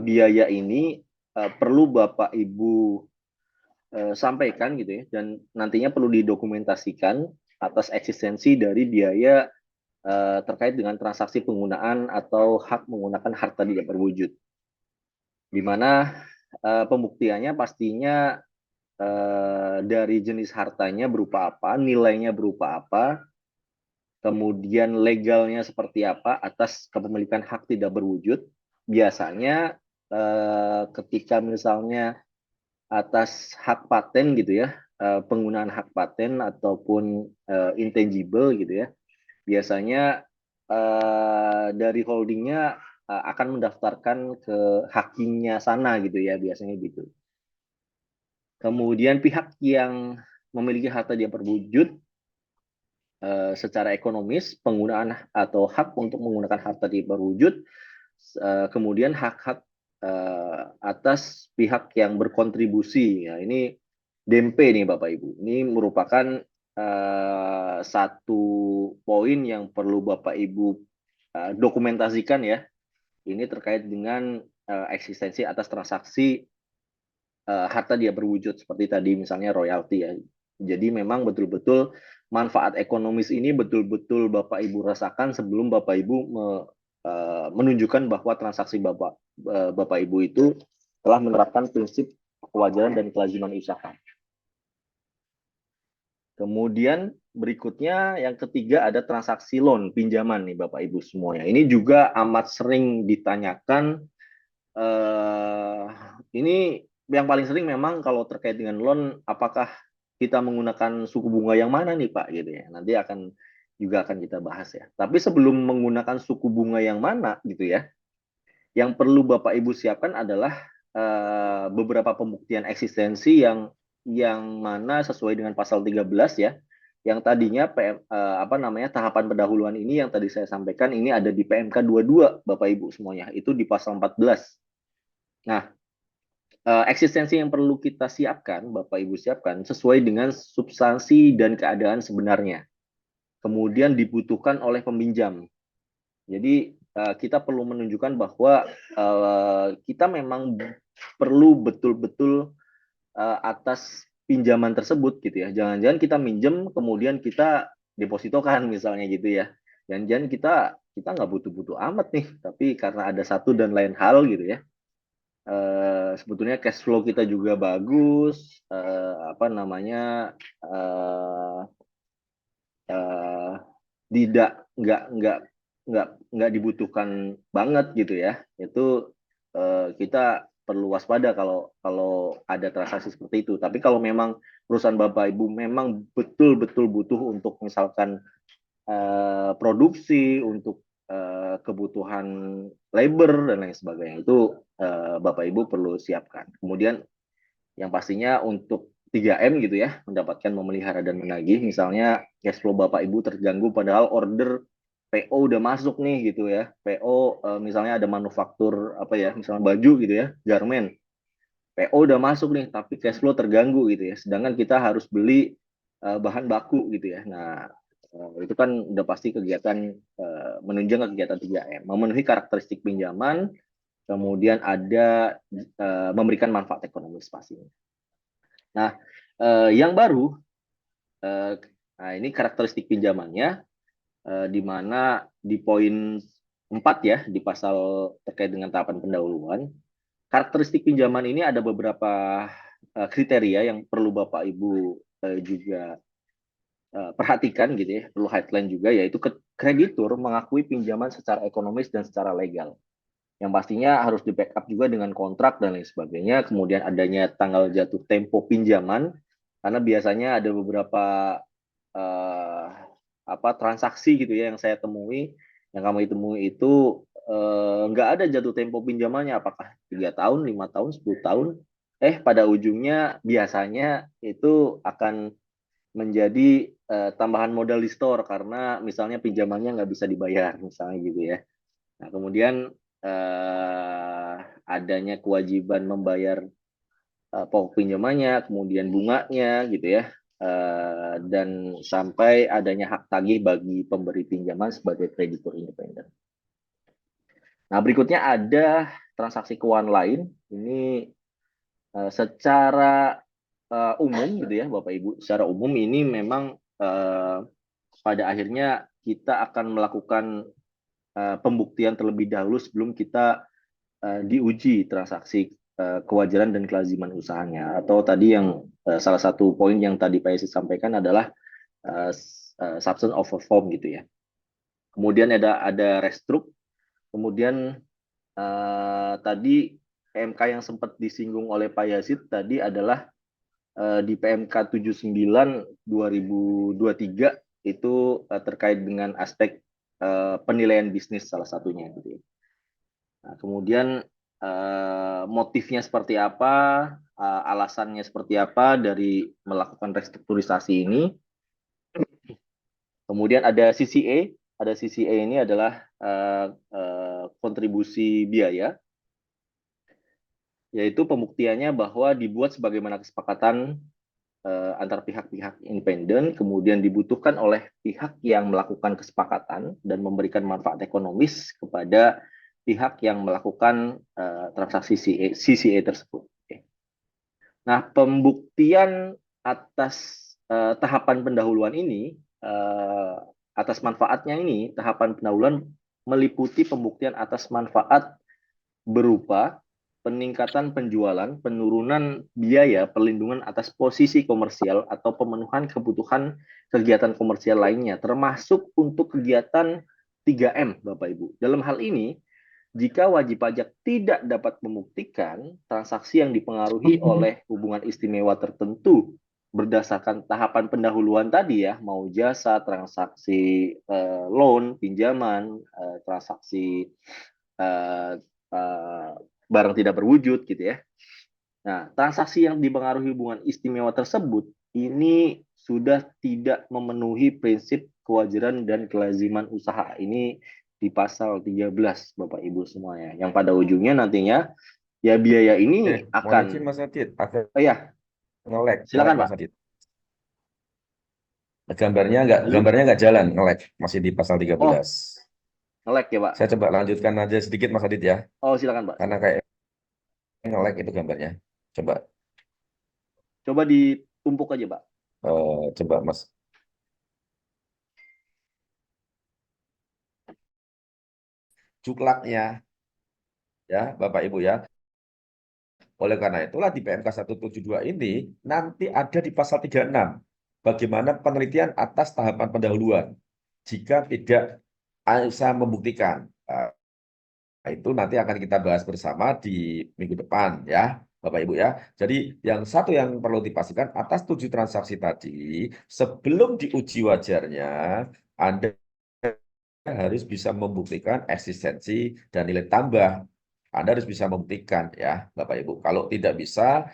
biaya ini perlu Bapak Ibu sampaikan gitu ya, dan nantinya perlu didokumentasikan atas eksistensi dari biaya terkait dengan transaksi penggunaan atau hak menggunakan harta tidak berwujud, di mana pembuktiannya pastinya dari jenis hartanya berupa apa, nilainya berupa apa, kemudian legalnya seperti apa atas kepemilikan hak tidak berwujud. Biasanya ketika misalnya atas hak paten gitu ya, penggunaan hak paten ataupun intangible gitu ya, biasanya dari holdingnya akan mendaftarkan ke hakimnya sana gitu ya, biasanya gitu. Kemudian pihak yang memiliki harta tidak berwujud secara ekonomis, penggunaan atau hak untuk menggunakan harta tidak berwujud, kemudian hak-hak atas pihak yang berkontribusi. Ya, ini DMP nih Bapak Ibu. Ini merupakan satu poin yang perlu Bapak Ibu dokumentasikan ya. Ini terkait dengan eksistensi atas transaksi harta dia berwujud seperti tadi misalnya royalti ya. Jadi memang betul-betul manfaat ekonomis ini betul-betul Bapak Ibu rasakan sebelum Bapak Ibu menunjukkan bahwa transaksi Bapak Ibu itu telah menerapkan prinsip kewajaran dan kelaziman usaha. Kemudian berikutnya yang ketiga ada transaksi loan, pinjaman nih Bapak Ibu semuanya. Ini juga amat sering ditanyakan. Ini yang paling sering memang kalau terkait dengan loan, apakah kita menggunakan suku bunga yang mana nih Pak gitu ya. Nanti akan kita bahas ya. Tapi sebelum menggunakan suku bunga yang mana gitu ya, yang perlu Bapak Ibu siapkan adalah beberapa pembuktian eksistensi yang mana sesuai dengan pasal 13 ya. Yang tadinya apa namanya, tahapan pendahuluan ini yang tadi saya sampaikan ini ada di PMK 22 Bapak Ibu semuanya. Itu di pasal 14. Nah, eksistensi yang perlu kita siapkan, Bapak Ibu siapkan, sesuai dengan substansi dan keadaan sebenarnya. Kemudian dibutuhkan oleh peminjam. Jadi kita perlu menunjukkan bahwa kita memang perlu betul-betul atas pinjaman tersebut gitu ya. Jangan-jangan kita minjem kemudian kita depositokan misalnya gitu ya. Jangan-jangan kita nggak butuh-butuh amat nih, tapi karena ada satu dan lain hal gitu ya. Sebetulnya cash flow kita juga bagus, apa namanya, tidak nggak dibutuhkan banget gitu ya. Itu kita perlu waspada kalau ada transaksi seperti itu. Tapi kalau memang perusahaan Bapak Ibu memang betul-betul butuh untuk misalkan produksi, untuk kebutuhan labor dan lain sebagainya, itu Bapak Ibu perlu siapkan. Kemudian yang pastinya untuk 3M gitu ya, mendapatkan, memelihara, dan menagih. Misalnya cash flow Bapak Ibu terganggu padahal order PO udah masuk nih gitu ya. PO misalnya ada manufaktur apa ya, misalnya baju gitu ya, garment. PO udah masuk nih, tapi cash flow terganggu gitu ya. Sedangkan kita harus beli bahan baku gitu ya. Nah, itu kan udah pasti kegiatan menunjang kegiatan 3M. Memenuhi karakteristik pinjaman, kemudian ada memberikan manfaat ekonomis pastinya. Nah, yang baru, nah ini karakteristik pinjamannya, di mana di poin 4 ya, di pasal terkait dengan tahapan pendahuluan, karakteristik pinjaman ini ada beberapa kriteria yang perlu Bapak Ibu juga perhatikan gitu ya, perlu headline juga, yaitu kreditur mengakui pinjaman secara ekonomis dan secara legal. Yang pastinya harus di backup juga dengan kontrak dan lain sebagainya. Kemudian adanya tanggal jatuh tempo pinjaman, karena biasanya ada beberapa eh, transaksi gitu ya yang saya temui, yang kami temui itu nggak ada jatuh tempo pinjamannya, apakah 3 tahun, 5 tahun, 10 tahun. Pada ujungnya biasanya itu akan menjadi tambahan modal di store karena misalnya pinjamannya nggak bisa dibayar, misalnya gitu ya. Nah, kemudian adanya kewajiban membayar pokok pinjamannya, kemudian bunganya gitu ya, dan sampai adanya hak tagih bagi pemberi pinjaman sebagai kreditur independen. Nah, berikutnya ada transaksi keuangan lain. Ini secara umum gitu ya, Bapak Ibu, secara umum ini memang pada akhirnya kita akan melakukan pembuktian terlebih dahulu sebelum kita diuji transaksi kewajaran dan kelaziman usahanya. Atau tadi yang salah satu poin yang tadi Pak Yesi sampaikan adalah substance over form gitu ya. Kemudian ada restruk. Kemudian tadi PMK yang sempat disinggung oleh Pak Yazid tadi adalah di PMK 79 2023 itu terkait dengan aspek penilaian bisnis salah satunya gitu ya. Nah, kemudian motifnya seperti apa, alasannya seperti apa dari melakukan restrukturisasi ini. Kemudian ada CCA ini adalah kontribusi biaya, yaitu pembuktiannya bahwa dibuat sebagaimana kesepakatan antar pihak-pihak independen, kemudian dibutuhkan oleh pihak yang melakukan kesepakatan dan memberikan manfaat ekonomis kepada pihak yang melakukan transaksi CCA tersebut. Nah, pembuktian atas tahapan pendahuluan ini, atas manfaatnya ini, tahapan pendahuluan meliputi pembuktian atas manfaat berupa peningkatan penjualan, penurunan biaya, perlindungan atas posisi komersial, atau pemenuhan kebutuhan kegiatan komersial lainnya, termasuk untuk kegiatan 3M, Bapak Ibu. Dalam hal ini, jika wajib pajak tidak dapat membuktikan transaksi yang dipengaruhi oleh hubungan istimewa tertentu berdasarkan tahapan pendahuluan tadi ya, mau jasa, transaksi loan, pinjaman, transaksi barang tidak berwujud gitu ya. Nah, transaksi yang dipengaruhi hubungan istimewa tersebut ini sudah tidak memenuhi prinsip kewajaran dan kelaziman usaha. Ini di pasal 13 Bapak Ibu semuanya. Yang pada ujungnya nantinya ya biaya ini Mohon akan izin Mas Adit, ada ya, nge-lag silakan Mas Pak. Adit. Gambarnya nggak jalan, nge-lag masih di pasal Oh, 13. nge-lag ya Pak. Saya coba lanjutkan aja sedikit Mas Adit ya, Oh, silakan Pak, karena silakan. kayak nge-lag itu gambarnya. Coba, Coba ditumpuk aja Pak. coba Mas. Cuklaknya ya, Bapak Ibu ya. Oleh karena itulah di PMK 172 ini nanti ada di pasal 36. Bagaimana penelitian atas tahapan pendahuluan jika tidak bisa membuktikan. Itu nanti akan kita bahas bersama di minggu depan ya, Bapak Ibu ya. Jadi yang satu yang perlu dipastikan atas 7 transaksi tadi, sebelum diuji wajarnya, Anda harus bisa membuktikan eksistensi dan nilai tambah. Anda harus bisa membuktikan ya, Bapak Ibu. Kalau tidak bisa,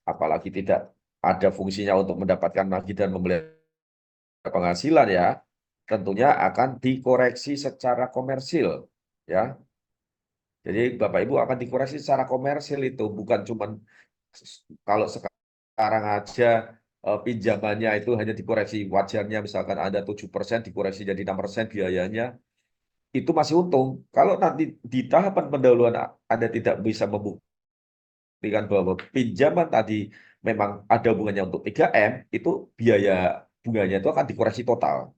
apalagi tidak ada fungsinya untuk mendapatkan nagih dan memelihara penghasilan ya, tentunya akan dikoreksi secara komersil ya. Jadi Bapak Ibu akan dikoreksi secara komersil itu bukan cuman kalau sekarang aja pinjamannya itu hanya dikoreksi wajarnya misalkan ada 7% dikoreksi jadi 6% biayanya itu masih untung. Kalau nanti di tahapan pendahuluan Anda tidak bisa membuktikan bahwa pinjaman tadi memang ada hubungannya untuk 3M, itu biaya bunganya itu akan dikoreksi total.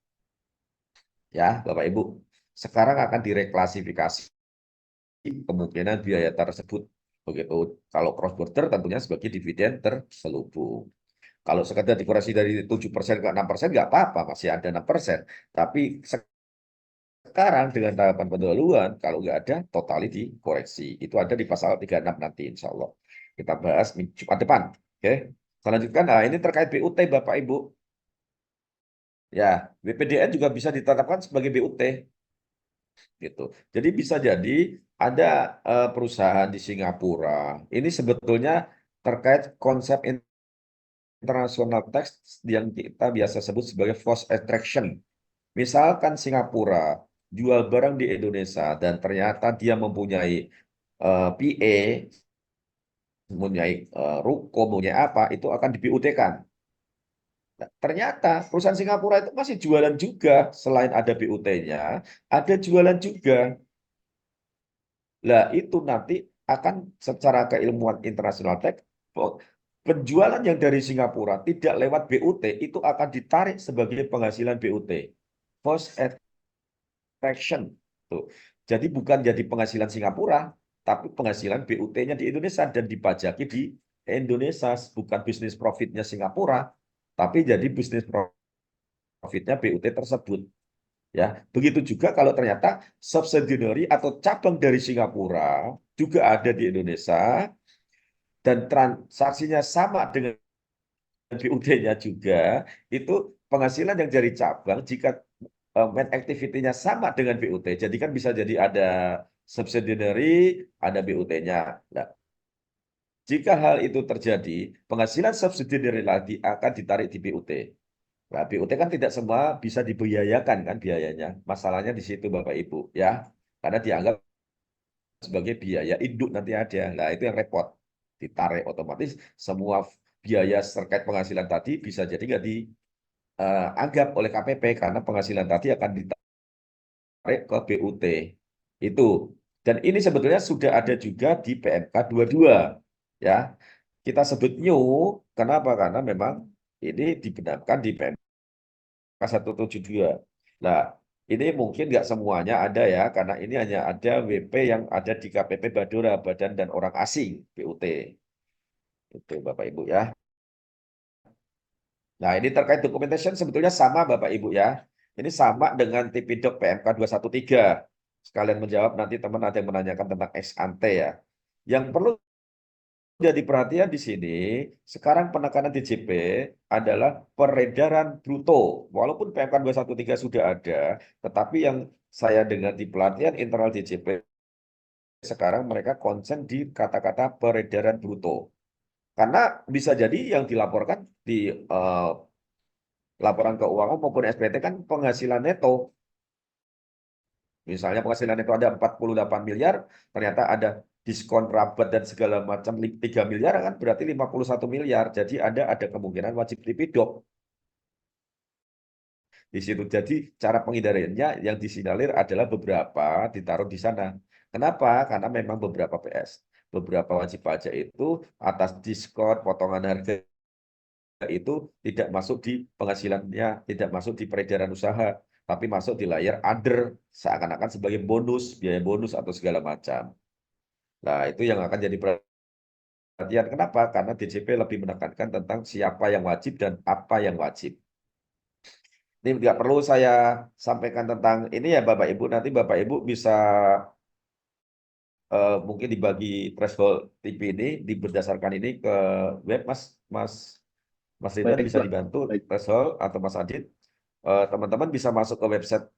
Ya, Bapak Ibu. Sekarang akan direklasifikasi kemungkinan biaya tersebut begitu. Kalau cross border tentunya sebagai dividen terselubung. Kalau sekedar dikoreksi dari 7% ke 6% nggak apa-apa, masih ada 6%. Tapi sekarang dengan tahapan pendahuluan, kalau nggak ada, totali dikoreksi. Itu ada di pasal 36 nanti, insya Allah. Kita bahas Jumat depan. Oke. Selanjutnya, nah ini terkait BUT, Bapak Ibu. Ya, BPDN juga bisa ditetapkan sebagai BUT. Gitu. Jadi bisa jadi ada perusahaan di Singapura. Ini sebetulnya terkait konsep international tax yang kita biasa sebut sebagai forced attraction. Misalkan Singapura jual barang di Indonesia dan ternyata dia mempunyai PA, mempunyai ruko, mempunyai apa, itu akan di-BUT-kan. Nah, ternyata perusahaan Singapura itu masih jualan juga, selain ada BUT-nya, ada jualan juga. Lah itu nanti akan secara keilmuan internasional tech, penjualan yang dari Singapura tidak lewat BUT itu akan ditarik sebagai penghasilan BUT. Post Traction. Tuh. Jadi bukan jadi penghasilan Singapura, tapi penghasilan BUT-nya di Indonesia dan dipajaki di Indonesia, bukan bisnis profitnya Singapura, tapi jadi bisnis profitnya BUT tersebut. Ya, begitu juga kalau ternyata subsidiary atau cabang dari Singapura juga ada di Indonesia dan transaksinya sama dengan BUT-nya juga, itu penghasilan yang dari cabang jika main activity-nya sama dengan BUT. Jadi kan bisa jadi ada subsidiary, ada BUT-nya. Nah, jika hal itu terjadi, penghasilan subsidiary lagi akan ditarik di BUT. Nah, BUT kan tidak semua bisa dibiayakan kan biayanya. Masalahnya di situ Bapak Ibu ya. Karena dianggap sebagai biaya induk nanti ada. Nah, itu yang repot. Ditarik otomatis semua biaya terkait penghasilan tadi bisa jadi nggak dianggap oleh KPP karena penghasilan tadi akan ditarik ke BUT. Itu. Dan ini sebetulnya sudah ada juga di PMK 22. Ya. Kita sebut new, kenapa? Karena memang ini dibenarkan di PMK 172. Nah, ini mungkin nggak semuanya ada ya, karena ini hanya ada WP yang ada di KPP Badora, Badan dan Orang Asing, BUT. Itu Bapak Ibu ya. Nah, ini terkait documentation sebetulnya sama Bapak Ibu ya. Ini sama dengan TPDoc PMK 213. Sekalian menjawab nanti teman ada yang menanyakan tentang ex ante ya. Yang perlu jadi perhatian di sini, sekarang penekanan DJP adalah peredaran bruto. Walaupun PMK 213 sudah ada, tetapi yang saya dengar di pelatihan internal DJP sekarang mereka konsen di kata-kata peredaran bruto. Karena bisa jadi yang dilaporkan di laporan keuangan maupun SPT kan penghasilan neto. Misalnya penghasilan neto ada 48 miliar, ternyata ada diskon rabat dan segala macam 3 miliar kan berarti 51 miliar. Jadi ada kemungkinan wajib lipidok di situ. Jadi cara penghindariannya yang disinyalir adalah beberapa ditaruh di sana. Kenapa? Karena memang beberapa PS, beberapa wajib pajak itu atas diskon potongan harga itu tidak masuk di penghasilannya, tidak masuk di peredaran usaha, tapi masuk di layar other, seakan-akan sebagai bonus, biaya bonus atau segala macam. Nah, itu yang akan jadi perhatian. Kenapa? Karena DJP lebih menekankan tentang siapa yang wajib dan apa yang wajib. Ini nggak perlu saya sampaikan tentang ini ya Bapak Ibu. Nanti Bapak Ibu bisa mungkin dibagi threshold TV ini, berdasarkan ini ke web Mas, Mas, Mas Ridwan Baik, bisa Pak. dibantu Baik. threshold atau Mas Adit. Teman-teman bisa masuk ke website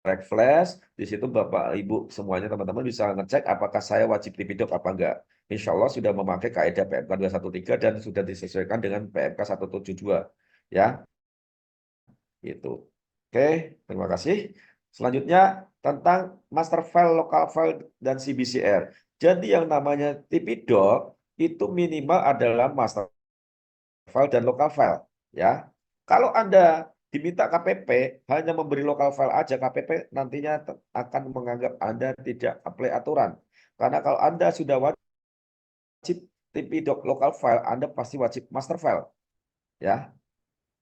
Track Flash, di situ Bapak Ibu semuanya teman-teman bisa ngecek apakah saya wajib Lipidok apa enggak. insya Allah sudah memakai kaidah PMK 213 dan sudah disesuaikan dengan PMK 172. Ya, itu. Oke, terima kasih. Selanjutnya tentang master file, local file, dan CBCR. Jadi yang namanya TP-Doc itu minimal adalah master file dan local file. Ya, kalau Anda diminta KPP hanya memberi local file aja, KPP nantinya akan menganggap Anda tidak apply aturan. Karena kalau Anda sudah wajib TP-Doc local file, Anda pasti wajib master file. Ya,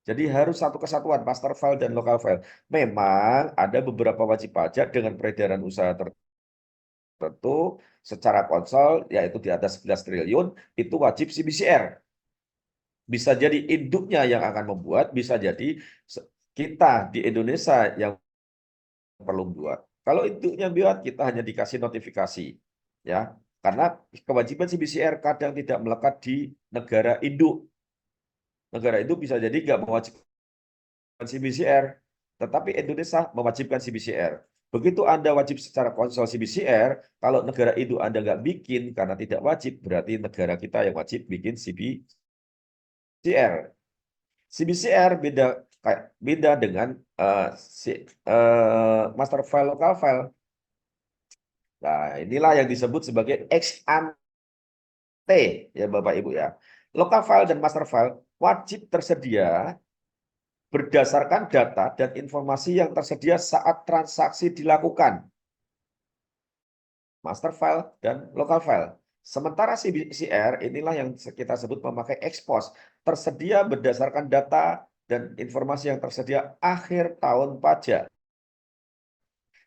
jadi harus satu kesatuan master file dan local file. Memang ada beberapa wajib pajak dengan peredaran usaha tertentu secara konsol, yaitu di atas 11 triliun, itu wajib CBCR. Bisa jadi induknya yang akan membuat, bisa jadi kita di Indonesia yang perlu buat. Kalau induknya buat, kita hanya dikasih notifikasi. Ya, karena kewajiban CBCR kadang tidak melekat di negara induk. Negara itu bisa jadi nggak mewajibkan CBCR, tetapi Indonesia mewajibkan CBCR. Begitu Anda wajib secara konsol CBCR, kalau negara itu Anda nggak bikin karena tidak wajib, berarti negara kita yang wajib bikin CBCR. CBCR beda dengan master file, local file. Nah, inilah yang disebut sebagai ex ante, ya Bapak Ibu ya. Local file dan master file wajib tersedia berdasarkan data dan informasi yang tersedia saat transaksi dilakukan. Master file dan local file. Sementara CBCR inilah yang kita sebut memakai expose, tersedia berdasarkan data dan informasi yang tersedia akhir tahun pajak.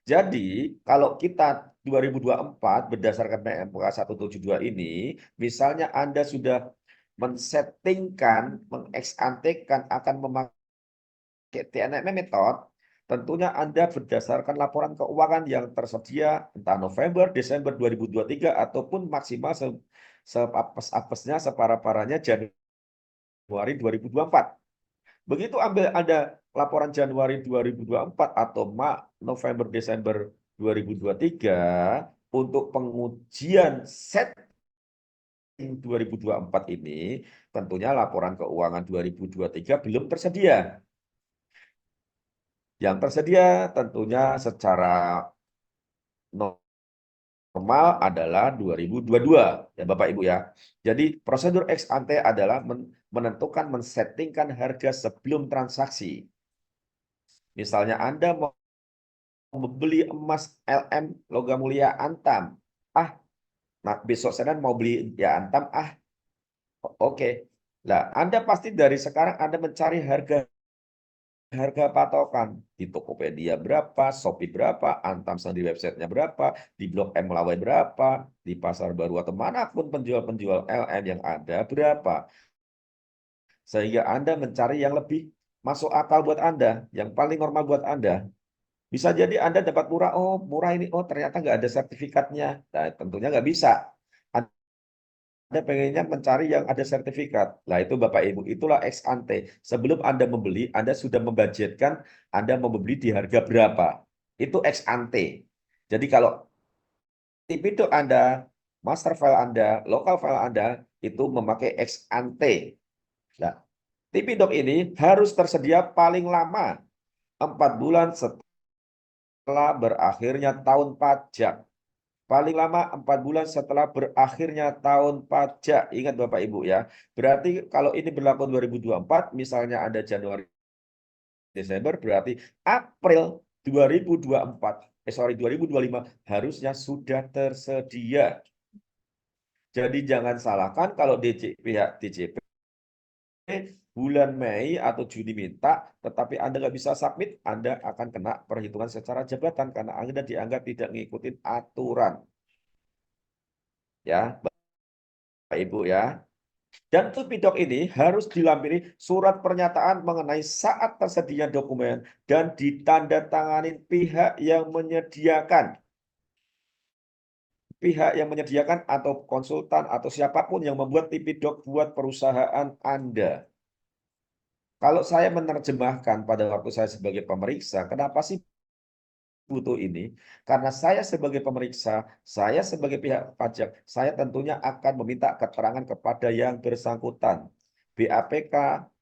Jadi, kalau kita 2024 berdasarkan PMK 172 ini, misalnya Anda sudah men-settingkan, mengeksantekan akan memakai TNM method, tentunya Anda berdasarkan laporan keuangan yang tersedia entah November, Desember 2023 ataupun maksimal seapes-apesnya, separah-parahnya Januari 2024. Begitu ada laporan Januari 2024 atau November, Desember 2023 untuk pengujian setting 2024 ini, tentunya laporan keuangan 2023 belum tersedia. Yang tersedia tentunya secara normal adalah 2022 ya Bapak Ibu ya. Jadi prosedur ex ante adalah menentukan, men-settingkan harga sebelum transaksi. Misalnya Anda mau membeli emas LM logam mulia Antam. Nah besok Senin mau beli ya Antam. Oke. Nah, Anda pasti dari sekarang Anda mencari harga patokan di Tokopedia berapa, Shopee berapa, Antam di websitenya berapa, di Blok M Melawai berapa, di Pasar Baru atau manapun penjual-penjual LM yang ada berapa. Sehingga Anda mencari yang lebih masuk akal buat Anda, yang paling normal buat Anda. Bisa jadi Anda dapat murah, oh murah ini, oh ternyata nggak ada sertifikatnya. Nah, tentunya nggak bisa. Anda pengennya mencari yang ada sertifikat. Nah, itu Bapak Ibu, itulah ex ante. Sebelum Anda membeli, Anda sudah membudgetkan Anda mau membeli di harga berapa. Itu ex ante. Jadi kalau tip itu Anda, master file Anda, local file Anda, itu memakai ex ante. Nah, TP-Doc ini harus tersedia paling lama 4 bulan setelah berakhirnya tahun pajak. Paling lama 4 bulan setelah berakhirnya tahun pajak. Ingat Bapak Ibu ya. Berarti kalau ini berlaku 2024, misalnya ada Januari, Desember, berarti April 2024, 2025 harusnya sudah tersedia. Jadi jangan salahkan kalau pihak DJP bulan Mei atau Juni minta, tetapi Anda nggak bisa submit, Anda akan kena perhitungan secara jabatan karena Anda dianggap tidak mengikuti aturan. Ya, Bapak Ibu ya. Dan TP-Doc ini harus dilampiri surat pernyataan mengenai saat tersedia dokumen dan ditandatangani pihak yang menyediakan. Pihak yang menyediakan atau konsultan atau siapapun yang membuat TP-Doc buat perusahaan Anda. Kalau saya menerjemahkan pada waktu saya sebagai pemeriksa, kenapa sih butuh ini, karena saya sebagai pemeriksa, saya sebagai pihak pajak, saya tentunya akan meminta keterangan kepada yang bersangkutan. BAPK,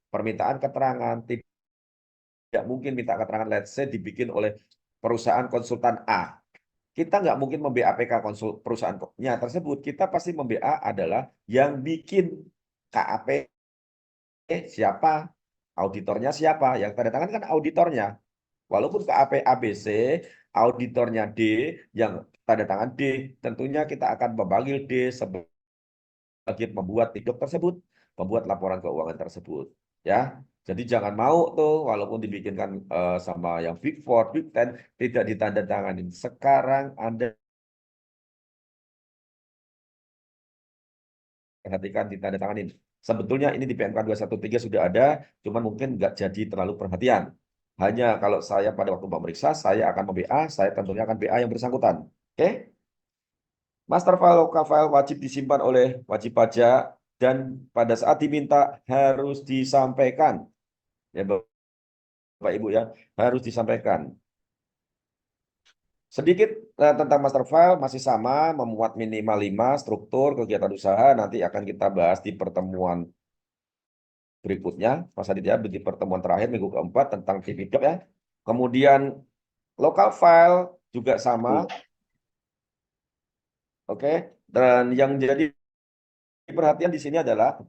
permintaan keterangan, tidak mungkin minta keterangan, let's say dibikin oleh perusahaan konsultan A. Kita nggak mungkin mem-BAPK perusahaannya tersebut. Kita pasti mem-BA adalah yang bikin KAP siapa, auditornya siapa, yang tanda tangan kan auditornya. Walaupun KAP ABC, auditornya D, yang tanda tangan D, tentunya kita akan memanggil D sebagai pembuat TikTok tersebut, pembuat laporan keuangan tersebut. Ya, jadi jangan mau tuh, walaupun dibikinkan sama yang Big Four, Big Ten, tidak ditandatangani. Sekarang Anda perhatikan ditandatangani. Sebetulnya ini di PMK 213 sudah ada, cuman mungkin nggak jadi terlalu perhatian. Hanya kalau saya pada waktu memeriksa, saya akan mem-BA, saya tentunya akan BA yang bersangkutan. Oke? Master file, local file wajib disimpan oleh wajib pajak dan pada saat diminta harus disampaikan. Ya, Bapak Ibu ya, harus disampaikan. Sedikit tentang master file masih sama, memuat minimal 5 struktur kegiatan usaha, nanti akan kita bahas di pertemuan berikutnya, Mas Aditya, di pertemuan terakhir minggu keempat tentang TPDOC ya. Kemudian local file juga sama, oke. Dan yang jadi perhatian di sini adalah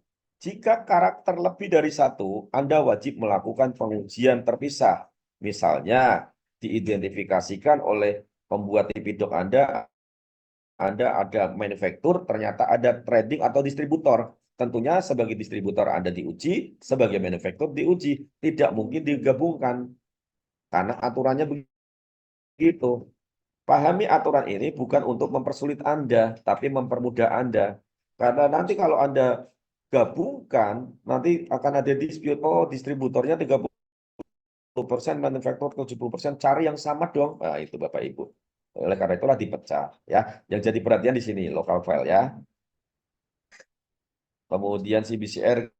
jika karakter lebih dari satu, Anda wajib melakukan pengujian terpisah. Misalnya, diidentifikasikan oleh pembuat TPDOC Anda ada manufaktur, ternyata ada trading atau distributor. Tentunya sebagai distributor Anda diuji, sebagai manufaktur diuji. Tidak mungkin digabungkan, karena aturannya begitu. Pahami aturan ini bukan untuk mempersulit Anda, tapi mempermudah Anda. Karena nanti kalau Anda gabungkan, nanti akan ada dispute, oh distributornya 30%, manufaktur 70%, cari yang sama dong. Nah, itu Bapak Ibu. Oleh karena itulah dipecah ya. Yang jadi perhatian di sini local file ya. Kemudian CBCR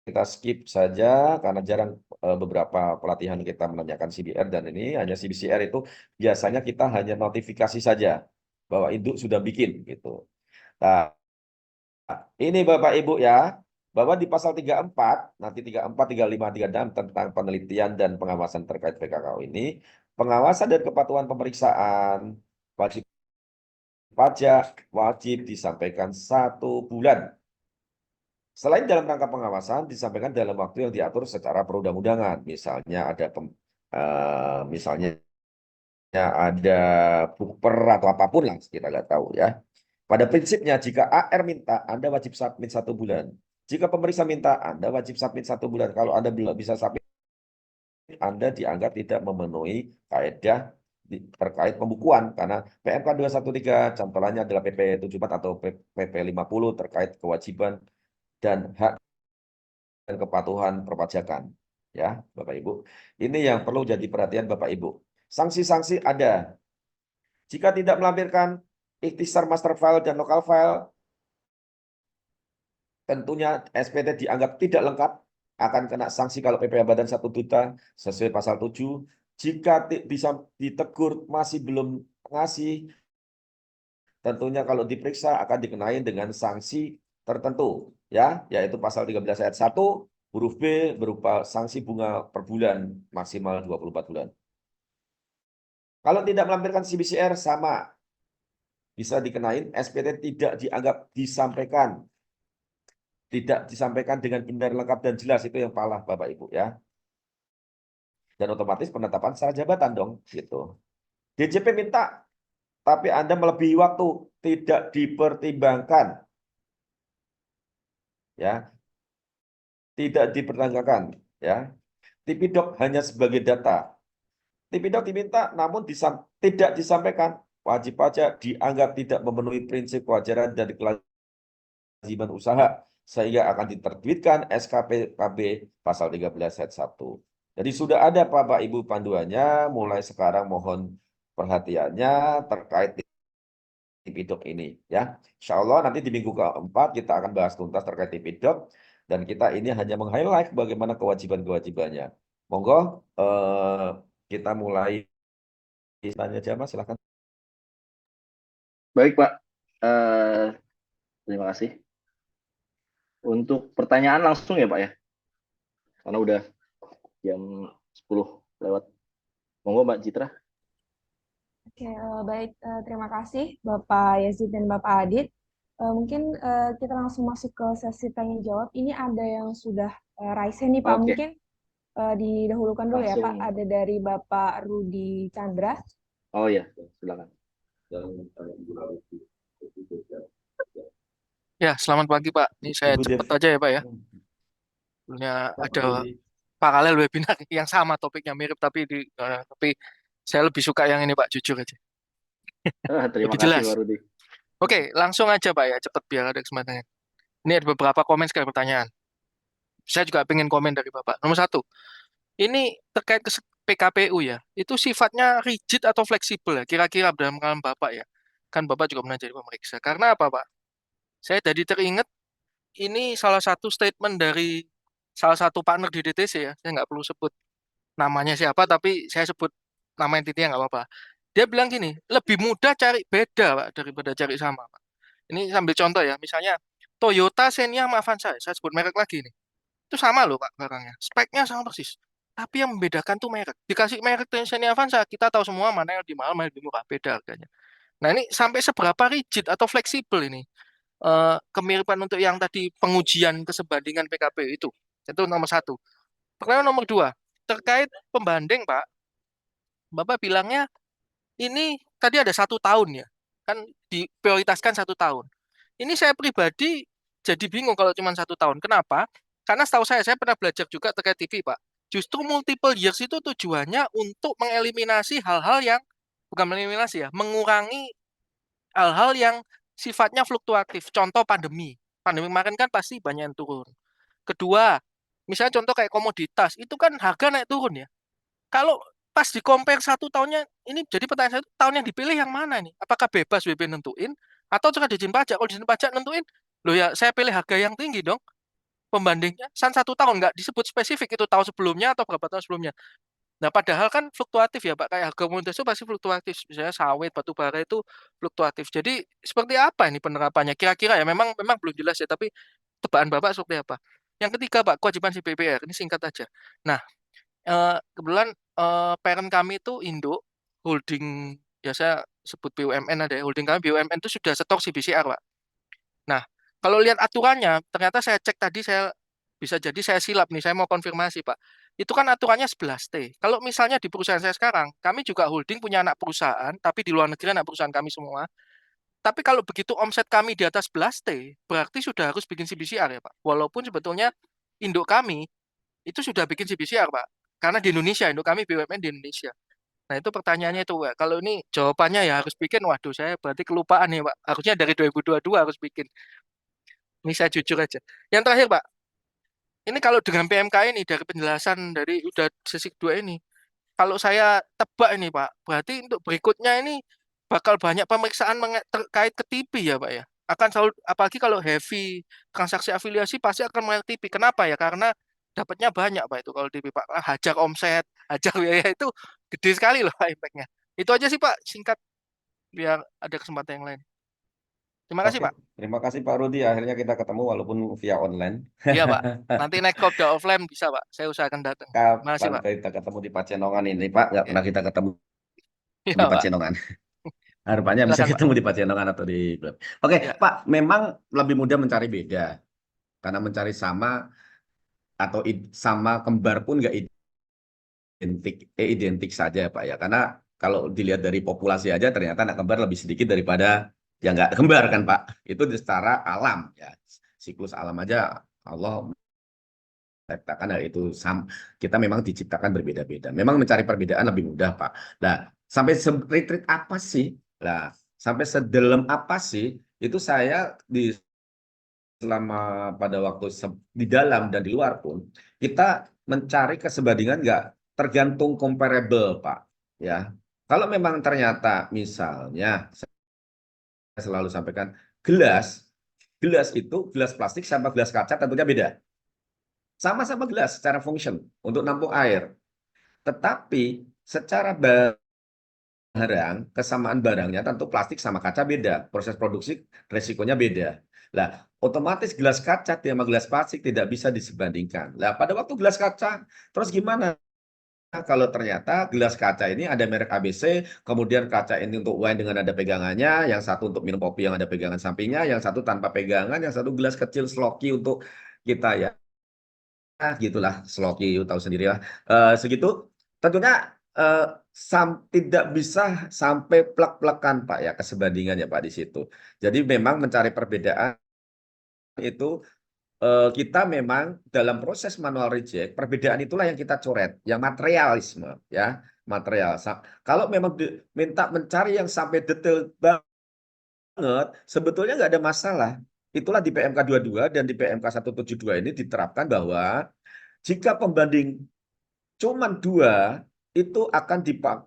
kita skip saja karena jarang beberapa pelatihan kita menanyakan CBR dan ini hanya CBCR itu biasanya kita hanya notifikasi saja bahwa induk sudah bikin gitu. Nah, ini Bapak Ibu ya, bahwa di pasal 34, nanti 34, 35, 36 tentang penelitian dan pengawasan terkait PKKU ini, pengawasan dan kepatuhan pemeriksaan wajib pajak wajib disampaikan 1 bulan. Selain dalam rangka pengawasan, disampaikan dalam waktu yang diatur secara perundang-undangan. Misalnya misalnya ada bukper atau apapun lah, kita nggak tahu ya. Pada prinsipnya, jika AR minta, Anda wajib submit 1 bulan. Jika pemeriksa minta, Anda wajib submit 1 bulan. Kalau Anda belum bisa submit, Anda dianggap tidak memenuhi kaedah terkait pembukuan. Karena PMK 213, contohnya adalah PP 74 atau PP 50 terkait kewajiban dan hak dan kepatuhan perpajakan. Ya, Bapak Ibu. Ini yang perlu jadi perhatian Bapak Ibu. Sanksi-sanksi ada. Jika tidak melampirkan ikhtisar master file dan local file, tentunya SPT dianggap tidak lengkap, akan kena sanksi kalau PPh Badan 1 juta sesuai pasal 7. Jika bisa ditegur masih belum ngasih, tentunya kalau diperiksa akan dikenain dengan sanksi tertentu, ya, yaitu pasal 13 ayat 1 huruf B berupa sanksi bunga per bulan maksimal 24 bulan. Kalau tidak melampirkan CBCR sama, bisa dikenain SPT tidak dianggap disampaikan. Tidak disampaikan dengan benar, lengkap, dan jelas, itu yang palah Bapak Ibu ya. Dan otomatis penetapan secara jabatan dong, gitu. DJP minta, tapi Anda melebihi waktu, tidak dipertimbangkan. Ya, tidak dipertimbangkan ya. Tipidok hanya sebagai data. Tipidok diminta namun tidak disampaikan. Wajib pajak dianggap tidak memenuhi prinsip kewajaran dan kewajiban usaha sehingga akan diterbitkan SKPKB pasal 13 ayat 1. Jadi sudah ada Bapak Ibu panduannya, mulai sekarang mohon perhatiannya terkait Tipidok ini ya. Insya Allah nanti di minggu keempat kita akan bahas tuntas terkait Tipidok dan kita ini hanya meng-highlight bagaimana kewajiban-kewajibannya. Monggo kita mulai Tanya aja Mas, silakan. Baik, Pak. Eh, Terima kasih. Untuk pertanyaan langsung ya, Pak ya. Karena udah jam 10 lewat. Monggo, Mbak Citra. Oke, baik. Terima kasih Bapak Yazid dan Bapak Adit. Mungkin kita langsung masuk ke sesi tanya jawab. Ini ada yang sudah raise hand nih Pak. Oke, Mungkin didahulukan dulu ya Pak. langsung. Ada dari Bapak Rudi Chandra. Oh ya, silakan. Ya, selamat pagi Pak. Ini saya Ibu Dev. cepet aja ya Pak ya. Punya Pak ada Rudi. paralel webinar yang sama topiknya mirip tapi saya lebih suka yang ini Pak, jujur aja. Terima Lebih kasih, jelas. Pak Rudi. Oke, langsung aja Pak ya, cepet biar ada kesempatannya. Ini ada beberapa komen sekali pertanyaan. Saya juga pengen komen dari Bapak. Nomor satu, ini terkait PKPU ya. Itu sifatnya rigid atau fleksibel ya? Kira-kira dalam kalam Bapak ya. Kan Bapak juga pernah jadi pemeriksa. Karena apa Pak? Saya tadi teringat ini salah satu statement dari salah satu partner di DTC ya. Saya nggak perlu sebut namanya siapa, tapi saya sebut nama entitinya nggak apa-apa. Dia bilang gini, lebih mudah cari beda Pak daripada cari sama Pak. Ini sambil contoh ya, misalnya Toyota Xenia sama Avanza, saya sebut merek lagi nih. Itu sama loh Pak barangnya, speknya sama persis. Tapi yang membedakan tuh merek. Dikasih merek Xenia Avanza, kita tahu semua mana yang lebih mahal, mana yang lebih murah, beda harganya. Nah ini sampai seberapa rigid atau fleksibel ini kemiripan untuk yang tadi pengujian kesebandingan PKPU itu. Itu nomor satu. Pertanyaan nomor dua, terkait pembanding Pak, Bapak bilangnya ini tadi ada 1 tahun ya, kan diprioritaskan 1 tahun. Ini saya pribadi jadi bingung kalau cuma 1 tahun. Kenapa? Karena setahu saya pernah belajar juga terkait TV Pak. Justru multiple years itu tujuannya untuk mengeliminasi hal-hal yang, bukan mengeliminasi ya, mengurangi hal-hal yang sifatnya fluktuatif. Contoh pandemi. Pandemi kemarin kan pasti banyak yang turun. Kedua, misalnya contoh kayak komoditas, itu kan harga naik turun ya. Kalau pas di compare 1 tahunnya, ini jadi pertanyaan saya, tahun yang dipilih yang mana nih? Apakah bebas WP nentuin, atau sudah diizin pajak? Kalau diizin pajak nentuin, loh ya saya pilih harga yang tinggi dong. Pembandingnya, 1 tahun nggak disebut spesifik itu tahun sebelumnya atau berapa tahun sebelumnya. Nah, padahal kan fluktuatif ya, Pak. Kayak harga komoditas itu pasti fluktuatif. Misalnya sawit, batu bara itu fluktuatif. Jadi, seperti apa ini penerapannya? Kira-kira ya, memang memang belum jelas ya, tapi tebakan Bapak seperti apa? Yang ketiga, Pak, kewajiban si BPR. Ini singkat aja. Nah, kebetulan parent kami itu induk holding, ya saya sebut BUMN ada ya, holding kami BUMN itu sudah setor CBCR, Pak. Nah, kalau lihat aturannya, ternyata saya cek tadi bisa jadi saya silap nih, saya mau konfirmasi Pak. Itu kan aturannya 11T. Kalau misalnya di perusahaan saya sekarang, kami juga holding punya anak perusahaan, tapi di luar negeri anak perusahaan kami semua. Tapi kalau begitu omset kami di atas 11T, berarti sudah harus bikin CBCR ya Pak. Walaupun sebetulnya induk kami itu sudah bikin CBCR Pak. Karena di Indonesia, induk kami BUMN di Indonesia. Nah itu pertanyaannya itu Pak. Kalau ini jawabannya ya harus bikin, waduh saya berarti kelupaan nih Pak. Harusnya dari 2022 harus bikin. Ini saya jujur aja. Yang terakhir, Pak, ini kalau dengan PMK ini dari penjelasan dari udah sesi kedua ini, kalau saya tebak ini, Pak, berarti untuk berikutnya ini bakal banyak pemeriksaan terkait ke TV ya, Pak ya. Akan selalu, apalagi kalau heavy transaksi afiliasi pasti akan melewati TV. Kenapa ya? Karena dapatnya banyak, Pak itu kalau TV, Pak. Hajar omset, hajar biaya itu gede sekali loh Pak impact-nya. Itu aja sih, Pak, singkat biar ada kesempatan yang lain. Terima kasih, Oke, Pak. terima kasih Pak Rudi. Akhirnya kita ketemu walaupun via online. Iya, Pak. Nanti naik kopdar offline bisa, Pak. Saya usahakan datang. Terima kasih, Kapan Pak. kita ketemu di Pacenongan ini, Pak? Nggak Ya, pernah kita ketemu iya, di Pak. Pacenongan. Harapannya bisa Silakan, Pak. ketemu di Pacenongan atau di Blok. Oke, Ya, Pak, memang lebih mudah mencari beda. Karena mencari sama atau sama kembar pun nggak identik saja, Pak ya. Karena kalau dilihat dari populasi aja ternyata anak kembar lebih sedikit daripada yang nggak kembar kan, Pak. Itu secara alam ya. Siklus alam aja Allah ciptakan hal itu kita memang diciptakan berbeda-beda. Memang mencari perbedaan lebih mudah, Pak. Nah, sampai retreat apa sih? Nah, sampai sedalam apa sih? Itu saya selama pada waktu di dalam dan di luar pun kita mencari kesebandingan nggak tergantung comparable, Pak. Ya, kalau memang ternyata misalnya saya selalu sampaikan gelas, gelas itu gelas plastik sama gelas kaca tentunya beda. Sama-sama gelas secara function untuk nampung air. Tetapi secara barang, kesamaan barangnya tentu plastik sama kaca beda. Proses produksi resikonya beda. Lah, otomatis gelas kaca sama gelas plastik tidak bisa disebandingkan. Lah, pada waktu gelas kaca, terus gimana? Kalau ternyata gelas kaca ini ada merek ABC, kemudian kaca ini untuk wine dengan ada pegangannya, yang satu untuk minum kopi yang ada pegangan sampingnya, yang satu tanpa pegangan, yang satu gelas kecil sloki untuk kita ya. Gitulah sloki tahu sendiri lah. Segitu tentunya eh, tidak bisa sampai plek-plekan Pak ya kesebandingan ya Pak di situ. Jadi memang mencari perbedaan itu kita memang dalam proses manual reject, perbedaan itulah yang kita coret, yang materialisme, ya, material. Kalau memang minta mencari yang sampai detail banget, sebetulnya nggak ada masalah. Itulah di PMK 22 dan di PMK 172 ini diterapkan bahwa jika pembanding cuma 2, itu akan dipakai.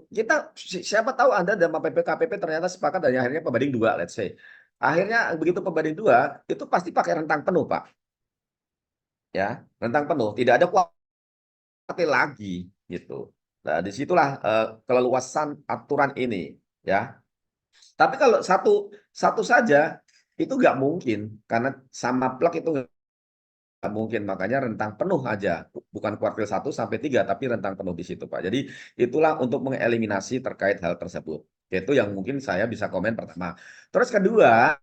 Kita siapa tahu Anda dan KPP ternyata sepakat dan akhirnya pembanding 2, let's say. Akhirnya begitu pembanding 2, itu pasti pakai rentang penuh, Pak. Ya, rentang penuh, tidak ada kuartil lagi gitu. Nah, disitulah keleluasan aturan ini, ya. Tapi kalau satu saja itu nggak mungkin karena sama plug itu nggak mungkin, makanya rentang penuh aja, bukan kuartil 1 sampai 3, tapi rentang penuh di situ, Pak. Jadi itulah untuk mengeliminasi terkait hal tersebut. Itu yang mungkin saya bisa komen pertama. Terus kedua,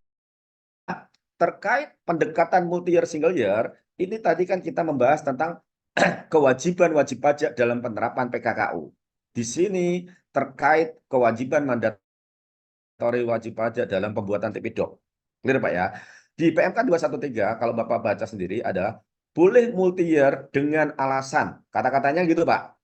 terkait pendekatan multi year single year, ini tadi kan kita membahas tentang kewajiban wajib pajak dalam penerapan PKKU. Di sini terkait kewajiban mandatori wajib pajak dalam pembuatan TP-Doc. Clear Pak ya? Di PMK 213, kalau Bapak baca sendiri adalah boleh multi year dengan alasan. Kata-katanya gitu Pak.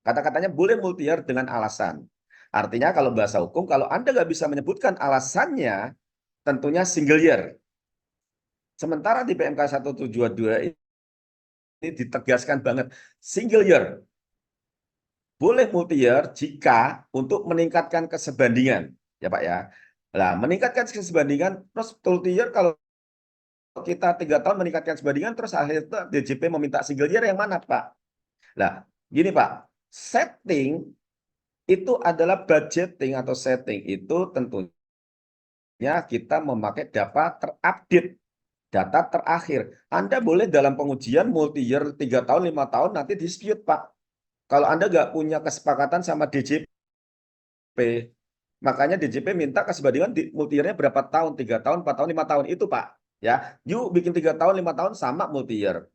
Kata-katanya boleh multi year dengan alasan. Artinya kalau bahasa hukum, kalau Anda nggak bisa menyebutkan alasannya, tentunya single year. Sementara di PMK 172 ini ditegaskan banget single year. Boleh multi year jika untuk meningkatkan kesebandingan, ya Pak ya. Nah, meningkatkan kesebandingan terus multi year kalau kita 3 tahun meningkatkan kesebandingan terus akhirnya DJP meminta single year yang mana Pak? Nah, gini Pak, setting itu adalah budgeting atau setting itu tentunya kita memakai data terupdate, data terakhir. Anda boleh dalam pengujian multi year 3 tahun, 5 tahun nanti dispute Pak. Kalau Anda nggak punya kesepakatan sama DJP, makanya DJP minta kesebandingan di multi year-nya berapa tahun, 3 tahun, 4 tahun, 5 tahun itu Pak. Ya, yuk bikin 3 tahun, 5 tahun sama multi year.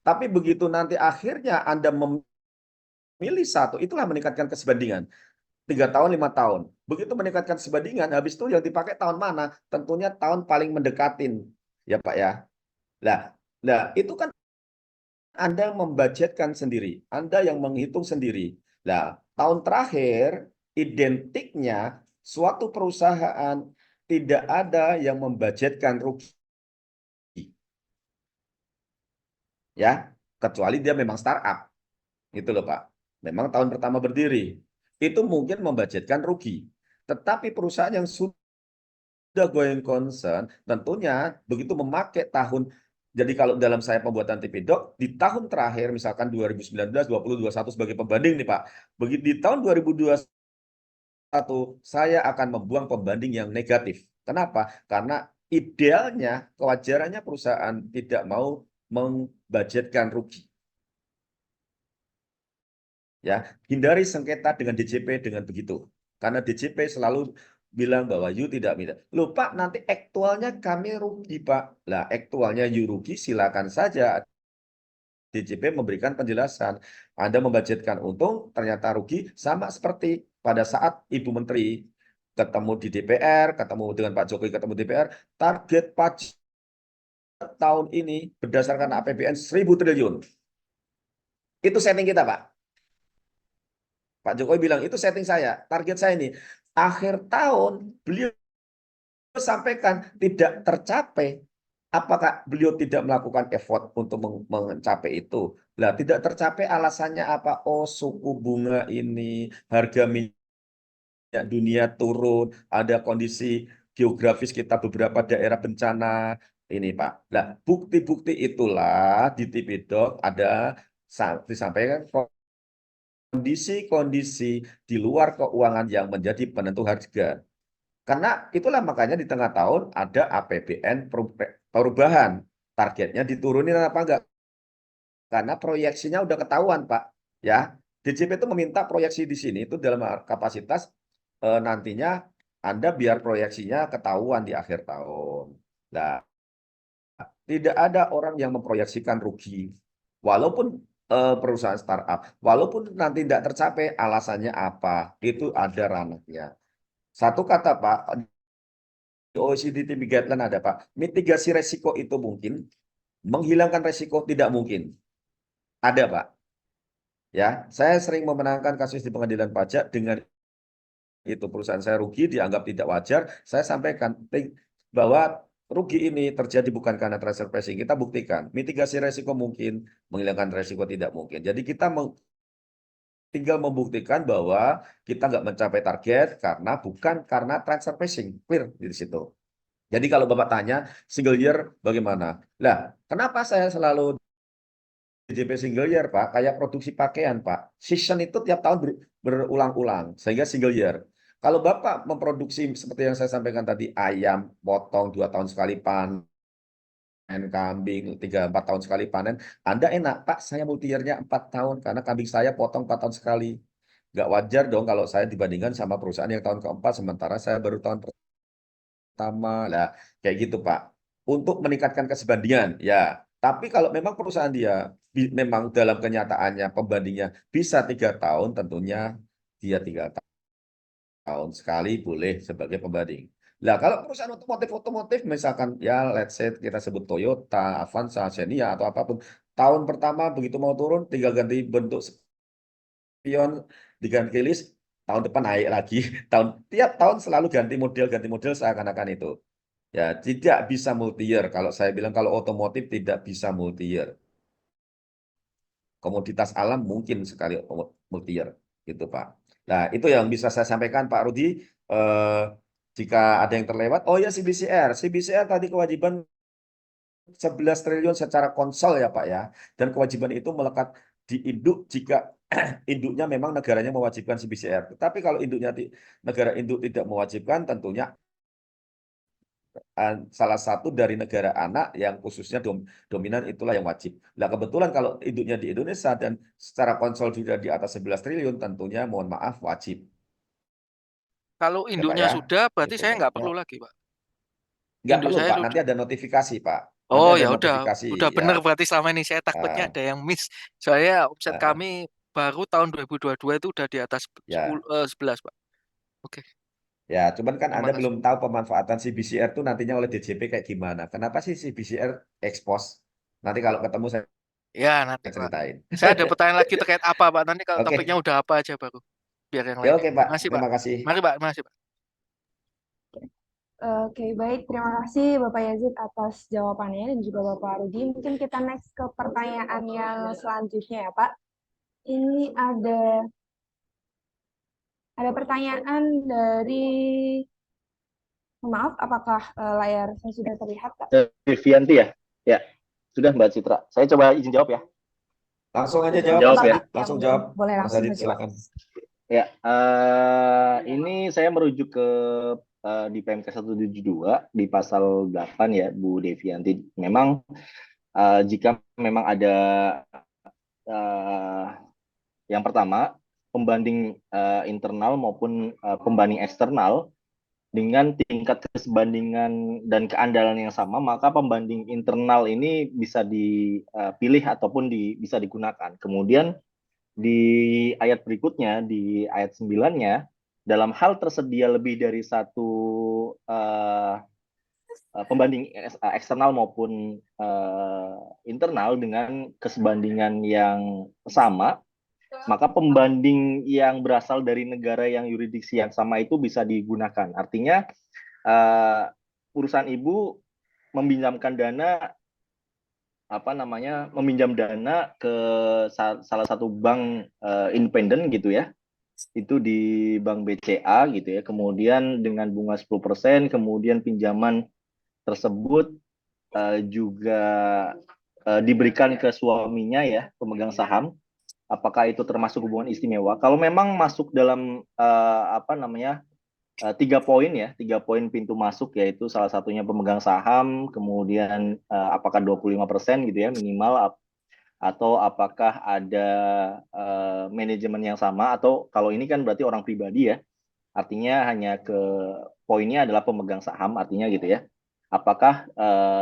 Tapi begitu nanti akhirnya Anda memilih satu, itulah meningkatkan kesebandingan. 3 tahun, 5 tahun. Begitu meningkatkan kesebandingan, habis itu yang dipakai tahun mana? Tentunya tahun paling mendekatin. Ya Pak ya. Nah, itu kan Anda yang membudgetkan sendiri, Anda yang menghitung sendiri. Nah, tahun terakhir identiknya suatu perusahaan tidak ada yang membudgetkan rugi. Ya, kecuali dia memang startup. Gitu loh, Pak. Memang tahun pertama berdiri. Itu mungkin membudgetkan rugi. Tetapi perusahaan yang sudah going concern, tentunya begitu memakai tahun. Jadi kalau dalam saya pembuatan TP-Doc, di tahun terakhir, misalkan 2019, 20, 21 sebagai pembanding nih Pak. Begitu di tahun 2021, saya akan membuang pembanding yang negatif. Kenapa? Karena idealnya, kewajarannya perusahaan tidak mau membudgetkan rugi. Ya, hindari sengketa dengan DJP dengan begitu. Karena DJP selalu bilang bahwa you tidak minta. Loh Pak, nanti aktualnya kami rugi Pak. Lah, aktualnya you rugi, silakan saja DJP memberikan penjelasan. Anda membudgetkan untung, ternyata rugi, sama seperti pada saat Ibu Menteri ketemu di DPR, ketemu dengan Pak Jokowi, ketemu DPR, target pajak tahun ini berdasarkan APBN 1.000 triliun. Itu setting kita Pak. Pak Jokowi bilang, itu setting saya, target saya ini. Akhir tahun, beliau sampaikan tidak tercapai. Apakah beliau tidak melakukan effort untuk mencapai itu? Nah, tidak tercapai alasannya apa? Oh, suku bunga ini, harga minyak dunia turun, ada kondisi geografis kita beberapa daerah bencana. Ini Pak. Nah, bukti-bukti itulah di TP-Doc ada disampaikan kondisi-kondisi di luar keuangan yang menjadi penentu harga. Karena itulah makanya di tengah tahun ada APBN perubahan. Targetnya diturunin apa enggak? Karena proyeksinya udah ketahuan, Pak. Ya, DJP itu meminta proyeksi di sini itu dalam kapasitas nantinya Anda biar proyeksinya ketahuan di akhir tahun. Nah, tidak ada orang yang memproyeksikan rugi. Walaupun perusahaan startup, walaupun nanti tidak tercapai, alasannya apa? Itu ada ranahnya. Satu kata, Pak, di OECD TV Guideline ada, Pak. Mitigasi resiko itu mungkin, menghilangkan resiko tidak mungkin. Ada, Pak. Ya, saya sering memenangkan kasus di pengadilan pajak dengan itu perusahaan saya rugi dianggap tidak wajar. Saya sampaikan bahwa rugi ini terjadi bukan karena transfer pricing. Kita buktikan mitigasi resiko mungkin, menghilangkan resiko tidak mungkin. Jadi kita tinggal membuktikan bahwa kita nggak mencapai target bukan karena transfer pricing. Clear di situ. Jadi kalau Bapak tanya single year bagaimana? Lah, kenapa saya selalu DJP single year, Pak? Kayak produksi pakaian, Pak. Season itu tiap tahun berulang-ulang, sehingga single year. Kalau Bapak memproduksi seperti yang saya sampaikan tadi, ayam potong 2 tahun sekali panen, kambing 3-4 tahun sekali panen, Anda enak, Pak, saya multi year-nya 4 tahun, karena kambing saya potong 4 tahun sekali. Nggak wajar dong kalau saya dibandingkan sama perusahaan yang tahun keempat, sementara saya baru tahun pertama. Lah, kayak gitu, Pak. Untuk meningkatkan kesebandingan, ya. Tapi kalau memang perusahaan dia memang dalam kenyataannya pembandingnya bisa 3 tahun, tentunya dia 3 tahun sekali boleh sebagai pembanding. Nah, kalau perusahaan otomotif misalkan ya let's say kita sebut Toyota, Avanza, Xenia atau apapun, tahun pertama begitu mau turun tinggal ganti bentuk spion, diganti list, tahun depan naik lagi. Tiap tahun selalu ganti model seakan-akan itu. Ya, tidak bisa multi year. Kalau saya bilang kalau otomotif tidak bisa multi year. Komoditas alam mungkin sekali multi year, gitu Pak. Nah, itu yang bisa saya sampaikan Pak Rudi. Jika ada yang terlewat, oh ya CBCR tadi kewajiban 11 triliun secara konsol ya Pak ya. Dan kewajiban itu melekat di induk jika induknya memang negaranya mewajibkan CBCR. Tetapi kalau negara induk tidak mewajibkan, tentunya salah satu dari negara anak yang khususnya dominan itulah yang wajib. Nah, kebetulan kalau induknya di Indonesia dan secara konsolidasi di atas 11 triliun tentunya mohon maaf wajib. Kalau Ya Pak induknya ya. sudah, berarti Itu saya Pak. nggak Ya. perlu lagi, Pak. Nggak Induk perlu saya Pak, nanti sudah. ada notifikasi Pak. Nanti Oh ada ya notifikasi udah ya. bener berarti selama ini saya takutnya Nah, ada yang miss. Soalnya omset nah, kami baru tahun 2022 itu udah di atas 10, ya. 11, Pak. Oke, Ya, cuman kan terima Anda kasih. belum tahu pemanfaatan CBCR itu nantinya oleh DJP kayak gimana. Kenapa sih CBCR expose? Nanti kalau ketemu saya Ya nanti, Pak. ceritain. Saya ada pertanyaan lagi terkait apa, Pak? Nanti kalau topiknya Oke. udah apa aja baru. Biar yang Ya lainnya. oke Pak, Makasih, Pak. terima kasih. Mari, Pak. Makasih, Pak. Oke, baik. Terima kasih Bapak Yazid atas jawabannya dan juga Bapak Rudi. Mungkin kita next ke pertanyaan yang selanjutnya ya, Pak. Ini ada pertanyaan dari, maaf, apakah layar saya sudah terlihat, Pak? Vivianti ya? Ya, sudah Mbak Citra. Saya coba izin jawab ya. Langsung aja Oke, jawab, Jawab Mas ya. Adi. Langsung mungkin jawab. boleh Mas langsung Adi, saja, Pak. silakan. Ya, ini saya merujuk ke di PMK 172 di pasal 8 ya, Bu Devianti. Memang jika memang ada yang pertama pembanding internal maupun pembanding eksternal dengan tingkat kesebandingan dan keandalan yang sama, maka pembanding internal ini bisa dipilih ataupun bisa digunakan. Kemudian di ayat berikutnya, di ayat 9-nya, dalam hal tersedia lebih dari satu pembanding eksternal maupun internal dengan kesebandingan yang sama, maka pembanding yang berasal dari negara yang yurisdiksi yang sama itu bisa digunakan. Artinya, perusahaan ibu meminjamkan dana meminjam dana ke salah satu bank independen gitu ya, itu di bank BCA gitu ya, kemudian dengan bunga 10%, kemudian pinjaman tersebut juga diberikan ke suaminya ya, pemegang saham, apakah itu termasuk hubungan istimewa. Kalau memang masuk dalam 3 poin ya, 3 poin pintu masuk, yaitu salah satunya pemegang saham, kemudian apakah 25% gitu ya minimal, atau apakah ada manajemen yang sama, atau kalau ini kan berarti orang pribadi ya, artinya hanya poinnya adalah pemegang saham, artinya gitu ya. Apakah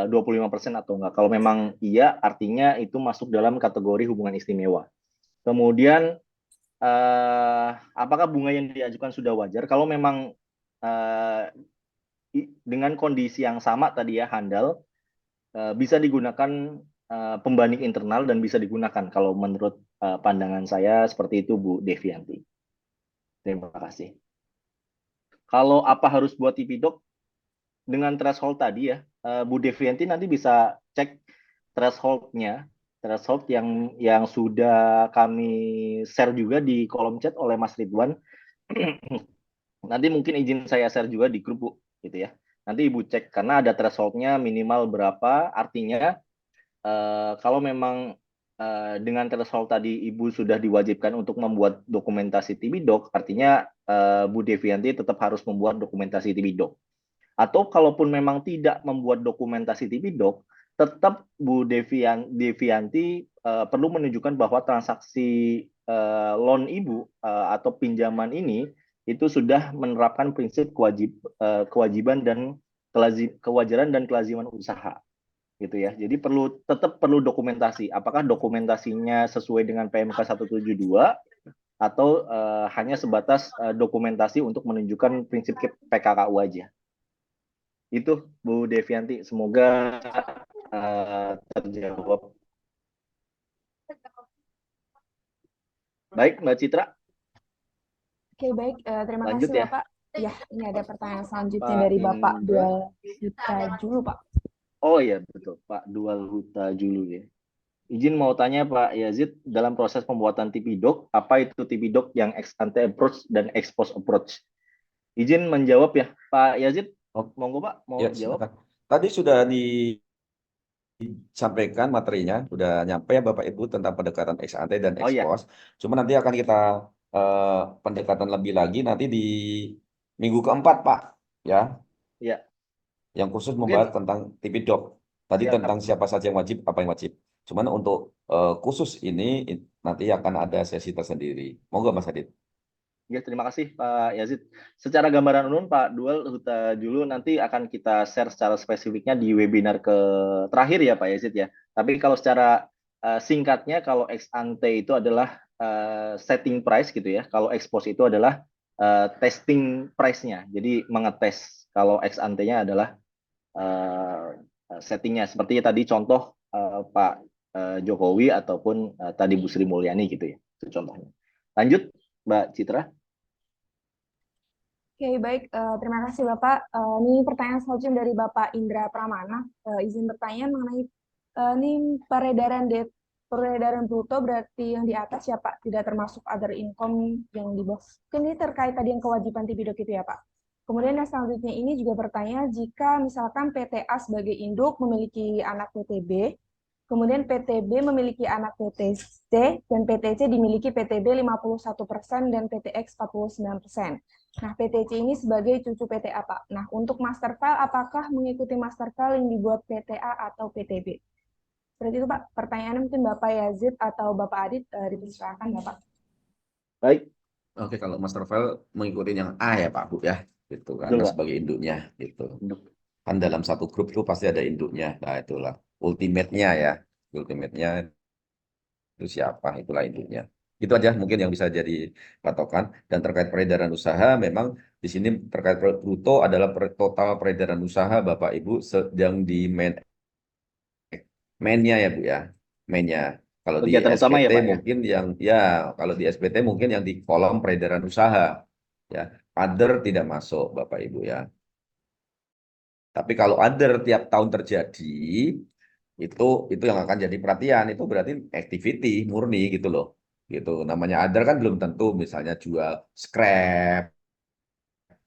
25% atau enggak? Kalau memang iya, artinya itu masuk dalam kategori hubungan istimewa. Kemudian apakah bunga yang diajukan sudah wajar? Kalau memang dengan kondisi yang sama tadi ya, handal, bisa digunakan pembanding internal dan bisa digunakan kalau menurut pandangan saya seperti itu, Bu Devianti. Terima kasih. Kalau apa harus buat TP-Doc dengan threshold tadi ya, Bu Devianti nanti bisa cek threshold-nya, threshold yang sudah kami share juga di kolom chat oleh Mas Ridwan. Nanti mungkin izin saya share juga di grup, Bu, gitu ya. Nanti Ibu cek karena ada threshold-nya minimal berapa, artinya kalau memang dengan threshold tadi Ibu sudah diwajibkan untuk membuat dokumentasi TB-Doc, artinya Bu Devianti tetap harus membuat dokumentasi TB-Doc. Atau kalaupun memang tidak membuat dokumentasi TB-Doc, tetap Bu Devianti perlu menunjukkan bahwa transaksi loan Ibu atau pinjaman ini itu sudah menerapkan prinsip kewajiban dan kewajaran dan kelaziman usaha, gitu ya. Jadi tetap perlu dokumentasi. Apakah dokumentasinya sesuai dengan PMK 172 atau hanya sebatas dokumentasi untuk menunjukkan prinsip PKKU aja. Itu Bu Devianti, semoga terjawab. Baik, Mbak Citra. Oke, baik. Terima Lanjut kasih ya. Bapak. Ya, ini ada pertanyaan selanjutnya Pak dari Bapak Indra. Dual Huta Julu, Pak. Oh iya, betul. Pak Dual Huta Julu ya. Izin mau tanya Pak Yazid, dalam proses pembuatan TP-Doc, apa itu TP-Doc yang ex ante approach dan ex post approach? Izin menjawab ya, Pak Yazid. Oh, Monggo Pak, mau ya, jawab? silakan. Tadi sudah disampaikan materinya, sudah nyampe ya Bapak Ibu tentang pendekatan ex ante dan Oh ex iya, post. Cuma nanti akan kita pendekatan lebih lagi nanti di minggu keempat, Pak. Ya, iya. yang khusus membahas Mungkin tentang TP-Doc. Tadi siap. tentang siapa saja yang wajib, apa yang wajib. Cuman untuk khusus ini nanti akan ada sesi tersendiri. Monggo Mas Adit. Ya, terima kasih Pak Yazid. Secara gambaran umum Pak Dual Huta Julu nanti akan kita share secara spesifiknya di webinar terakhir ya Pak Yazid ya. Tapi kalau secara singkatnya, kalau ex ante itu adalah setting price gitu ya. Kalau ex post itu adalah testing price-nya. Jadi mengetes. Kalau ex ante-nya adalah settingnya. Seperti tadi contoh Pak Jokowi ataupun tadi Bu Sri Mulyani gitu ya. Itu contohnya. Lanjut Mbak Citra. Oke, baik. Terima kasih Bapak. Ini pertanyaan selanjutnya dari Bapak Indra Pramana. Izin bertanya mengenai ini peredaran bruto berarti yang di atas ya Pak, tidak termasuk other income yang di bawah. Ini terkait tadi yang kewajiban TP-Doc itu ya Pak. Kemudian yang selanjutnya ini juga bertanya jika misalkan PTA sebagai induk memiliki anak PTB, kemudian PTB memiliki anak PTC dan PTC dimiliki PTB 51% dan PTX 49%. Nah, PTC ini sebagai cucu PTA, Pak. Nah, untuk master file, apakah mengikuti master file yang dibuat PTA atau PTB? Seperti itu, Pak. Pertanyaannya mungkin Bapak Yazid atau Bapak Adit dipersilakan, Bapak. Baik. Oke, kalau master file mengikuti yang A ya Pak Bu ya, gitu karena Betul, Pak. sebagai induknya gitu. Induk. Kan dalam satu grup itu pasti ada induknya. Nah, itulah ultimate-nya ya. Ultimate-nya itu siapa? Itulah induknya. Itu aja mungkin yang bisa jadi patokan. Dan terkait peredaran usaha, memang di sini terkait bruto adalah total peredaran usaha Bapak Ibu sedang di mainnya ya Bu ya, mainnya. Kalau di Kegiatan utama ya, SPT Pak ya. mungkin kalau di SPT mungkin yang di kolom peredaran usaha ya. Other tidak masuk Bapak Ibu ya. Tapi kalau other tiap tahun terjadi itu yang akan jadi perhatian, itu berarti activity murni gitu loh. Gitu. Namanya other kan belum tentu misalnya jual scrap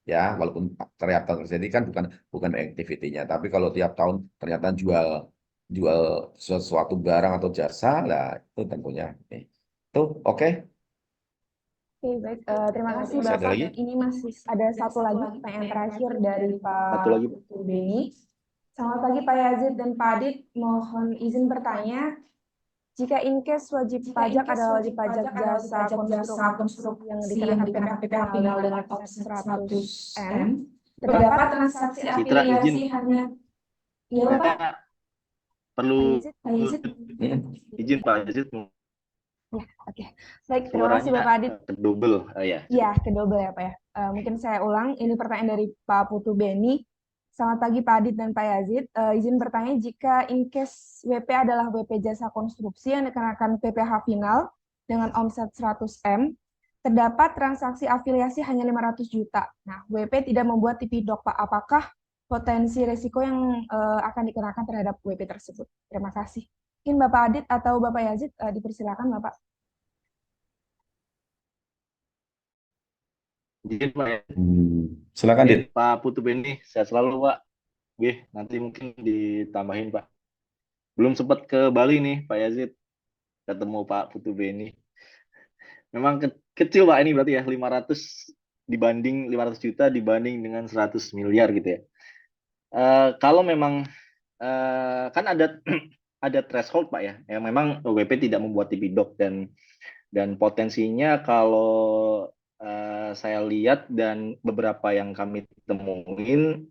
ya, walaupun ternyata terjadi kan bukan bukan activity-nya, tapi kalau tiap tahun ternyata jual jual sesuatu barang atau jasa lah itu tentunya Tuh, oke. Oke, baik. Terima kasih Masih ada Bapak. lagi? Dan ini masih ada satu lagi pertanyaan terakhir dari Satu Pak lagi. Putu Beni. Selamat pagi Pak Yazid dan Pak Adit. Mohon izin bertanya, jika in case wajib pajak adalah wajib pajak jasa konstruksi yang dikenakan PPh final dengan offset 100M, terdapat transaksi Citra, afiliasi izin. hanya... Iya Bapak, Saya Pak perlu Yazid, Pak Yazid. izin Pak Yazid, Ya, oke. Baik, terima kasih suaranya Bapak Adit. kedouble. Ya. Ya, kedouble ya Pak ya. Mungkin saya ulang, ini pertanyaan dari Pak Putu Beni. Selamat pagi Pak Adit dan Pak Yazid. Izin bertanya, jika in case WP adalah WP jasa konstruksi yang dikenakan PPh final dengan omset 100M, terdapat transaksi afiliasi hanya 500 juta. Nah, WP tidak membuat TP-Doc Pak. Apakah potensi resiko yang akan dikenakan terhadap WP tersebut? Terima kasih. Mungkin Bapak Adit atau Bapak Yazid, dipersilakan Bapak. Izin Pak ya. Silakan, Dit. Pak Putu Beni, saya selalu Pak. Nanti mungkin ditambahin Pak. Belum sempat ke Bali nih Pak Yazid, ketemu Pak Putu Beni. Memang kecil Pak ini berarti ya, 500 juta dibanding dengan 100 miliar gitu ya. Kalau memang kan ada ada threshold Pak ya, yang memang WP tidak membuat TP-Doc dan potensinya kalau saya lihat dan beberapa yang kami temuin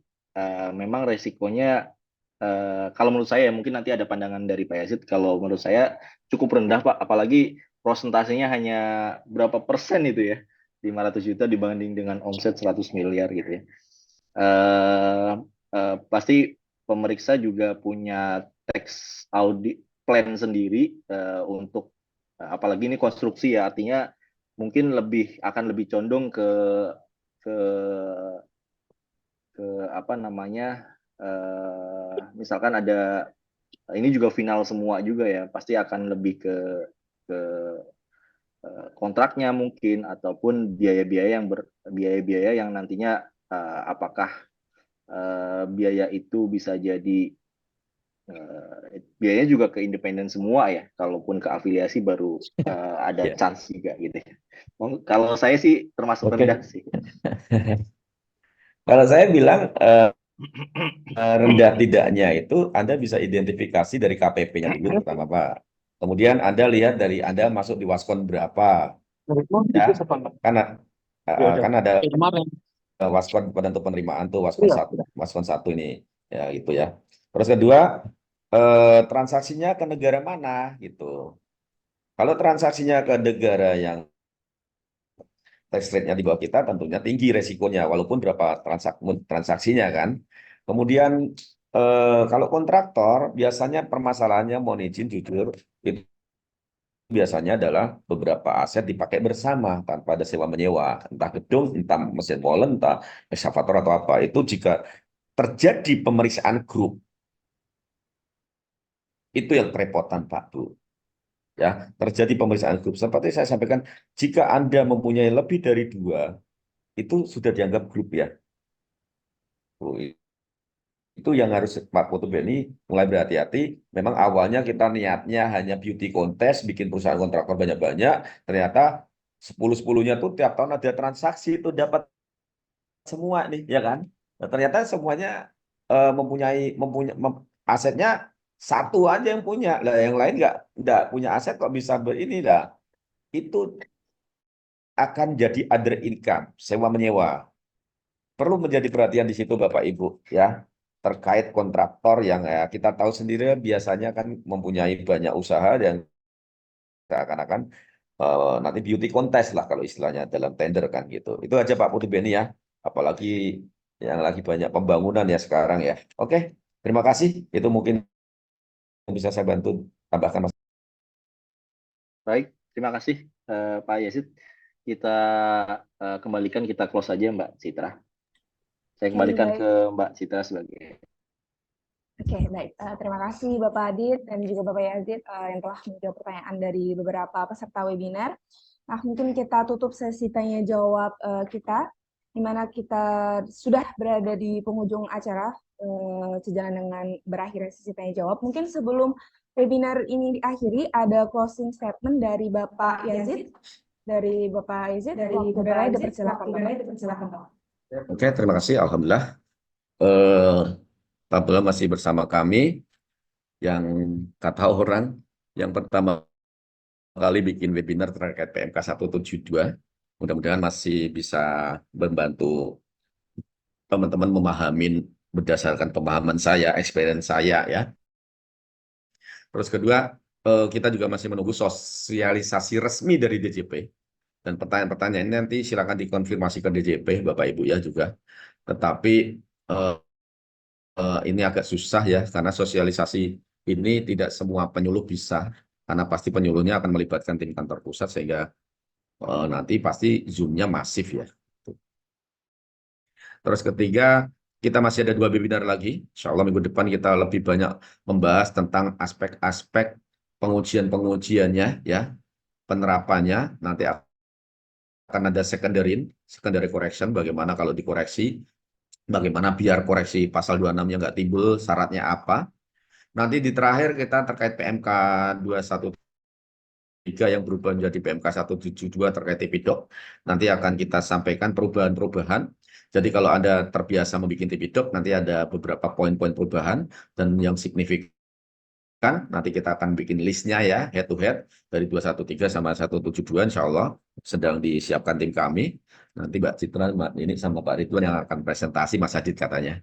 memang resikonya kalau menurut saya mungkin nanti ada pandangan dari Pak Yazid, kalau menurut saya cukup rendah Pak, apalagi prosentasenya hanya berapa persen itu ya, 500 juta dibanding dengan omset 100 miliar gitu ya. Pasti pemeriksa juga punya tax audit plan sendiri untuk apalagi ini konstruksi ya, artinya mungkin akan lebih condong ke apa namanya, misalkan ada ini juga final semua juga ya, pasti akan lebih ke kontraknya mungkin, ataupun biaya-biaya yang nantinya apakah biaya itu bisa jadi biayanya juga ke independen semua ya, kalaupun ke afiliasi baru ada Ya. chance juga gitu ya. Kalau saya sih termasuk Oke. rendah sih. Kalau saya bilang rendah tidaknya itu Anda bisa identifikasi dari KPP-nya dulu pertama Pak. Kemudian Anda lihat dari Anda masuk di Waskon berapa, ya. Kan ada Waskon penentu penerimaan tuh, Waskon 1 ini, ya gitu ya. Terus kedua, transaksinya ke negara mana gitu. Kalau transaksinya ke negara yang tax rate-nya di bawah kita, tentunya tinggi resikonya, walaupun berapa transaksinya kan. Kemudian kalau kontraktor, biasanya permasalahannya, mohon izin jujur, itu biasanya adalah beberapa aset dipakai bersama tanpa ada sewa menyewa, entah gedung, entah mesin molen, entah ekskavator atau apa. Itu jika terjadi pemeriksaan grup, itu yang kerepotan Pak Bu. Ya, terjadi pemeriksaan grup. Seperti saya sampaikan, jika Anda mempunyai lebih dari 2, itu sudah dianggap grup ya. Itu yang harus Pak Putu Beni mulai berhati-hati. Memang awalnya kita niatnya hanya beauty contest, bikin perusahaan kontraktor banyak-banyak. Ternyata 10-10-nya tuh tiap tahun ada transaksi itu dapat semua nih, ya kan? Nah, ternyata semuanya mempunyai asetnya satu aja yang punya, lah yang lain nggak punya aset kok bisa ini lah. Itu akan jadi other income, sewa menyewa. Perlu menjadi perhatian di situ Bapak Ibu ya, terkait kontraktor yang ya, kita tahu sendiri biasanya kan mempunyai banyak usaha dan seakan-akan nanti beauty contest lah kalau istilahnya dalam tender kan gitu. Itu aja Pak Putu Beni ya, apalagi yang lagi banyak pembangunan ya sekarang ya. Oke, terima kasih. Itu mungkin bisa saya bantu tambahkan Mas. Baik, terima kasih Pak Yazid. Kita kembalikan, kita close aja Mbak Citra. Saya kembalikan baik. ke Mbak Citra sebagai. Oke, baik. Terima kasih Bapak Adit dan juga Bapak Yazid yang telah menjawab pertanyaan dari beberapa peserta webinar. Nah, mungkin kita tutup sesi tanya jawab kita, di mana kita sudah berada di penghujung acara sejalan dengan berakhirnya sesi tanya jawab. Mungkin sebelum webinar ini diakhiri, ada closing statement dari Bapak Yazid. Dari Bapak Yazid, waktu Belai dipersilakan, Bapak. Oke, terima kasih. Alhamdulillah. Pak Abdullah masih bersama kami. Yang kata orang, yang pertama kali bikin webinar terkait PMK 172. Mudah-mudahan masih bisa membantu teman-teman memahamin berdasarkan pemahaman saya, experience saya ya. Terus kedua, kita juga masih menunggu sosialisasi resmi dari DJP. Dan pertanyaan-pertanyaan ini nanti silakan dikonfirmasi ke DJP, Bapak Ibu ya juga. Tetapi ini agak susah ya, karena sosialisasi ini tidak semua penyuluh bisa. Karena pasti penyuluhnya akan melibatkan tim kantor pusat, sehingga nanti pasti Zoom-nya masif ya. Terus ketiga, kita masih ada 2 webinar lagi. Insya Allah minggu depan kita lebih banyak membahas tentang aspek-aspek pengujian-pengujiannya ya, penerapannya. Nanti akan ada secondary correction, bagaimana kalau dikoreksi, bagaimana biar koreksi pasal 26-nya nggak timbul, syaratnya apa. Nanti di terakhir kita terkait PMK 213 yang berubah menjadi PMK 172 terkait TPDOK. Nanti akan kita sampaikan perubahan-perubahan. Jadi kalau Anda terbiasa membuat TPDOK, nanti ada beberapa poin-poin perubahan dan yang signifikan. Nanti kita akan bikin listnya ya, head to head dari 213 sama 172, insya Allah sedang disiapkan tim kami. Nanti Mbak Citra, Mbak Nini sama Pak Ridwan yang akan presentasi, Mas Adit katanya.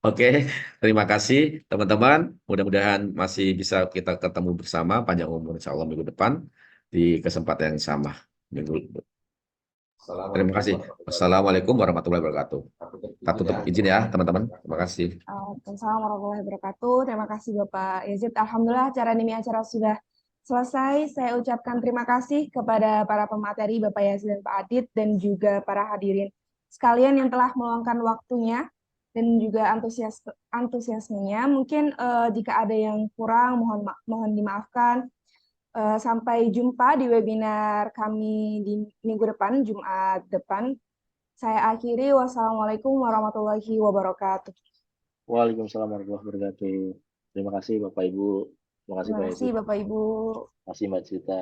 Oke, terima kasih teman-teman. Mudah-mudahan masih bisa kita ketemu bersama panjang umur insya Allah minggu depan di kesempatan yang sama. Terima kasih. Wassalamualaikum warahmatullahi wabarakatuh. Kita tutup izin ya teman-teman. Terima kasih. Waalaikumsalam warahmatullahi wabarakatuh. Terima kasih Bapak Yazid. Alhamdulillah acara sudah selesai. Saya ucapkan terima kasih kepada para pemateri Bapak Yazid dan Pak Adit dan juga para hadirin sekalian yang telah meluangkan waktunya dan juga antusiasmenya. Mungkin jika ada yang kurang mohon dimaafkan. Sampai jumpa di webinar kami di minggu depan, Jumat depan. Saya akhiri. Wassalamualaikum warahmatullahi wabarakatuh. Waalaikumsalam warahmatullahi wabarakatuh. Terima kasih Bapak Ibu. Terima kasih Pak Terima kasih Yazid. Bapak Ibu. Terima kasih Mbak Cita.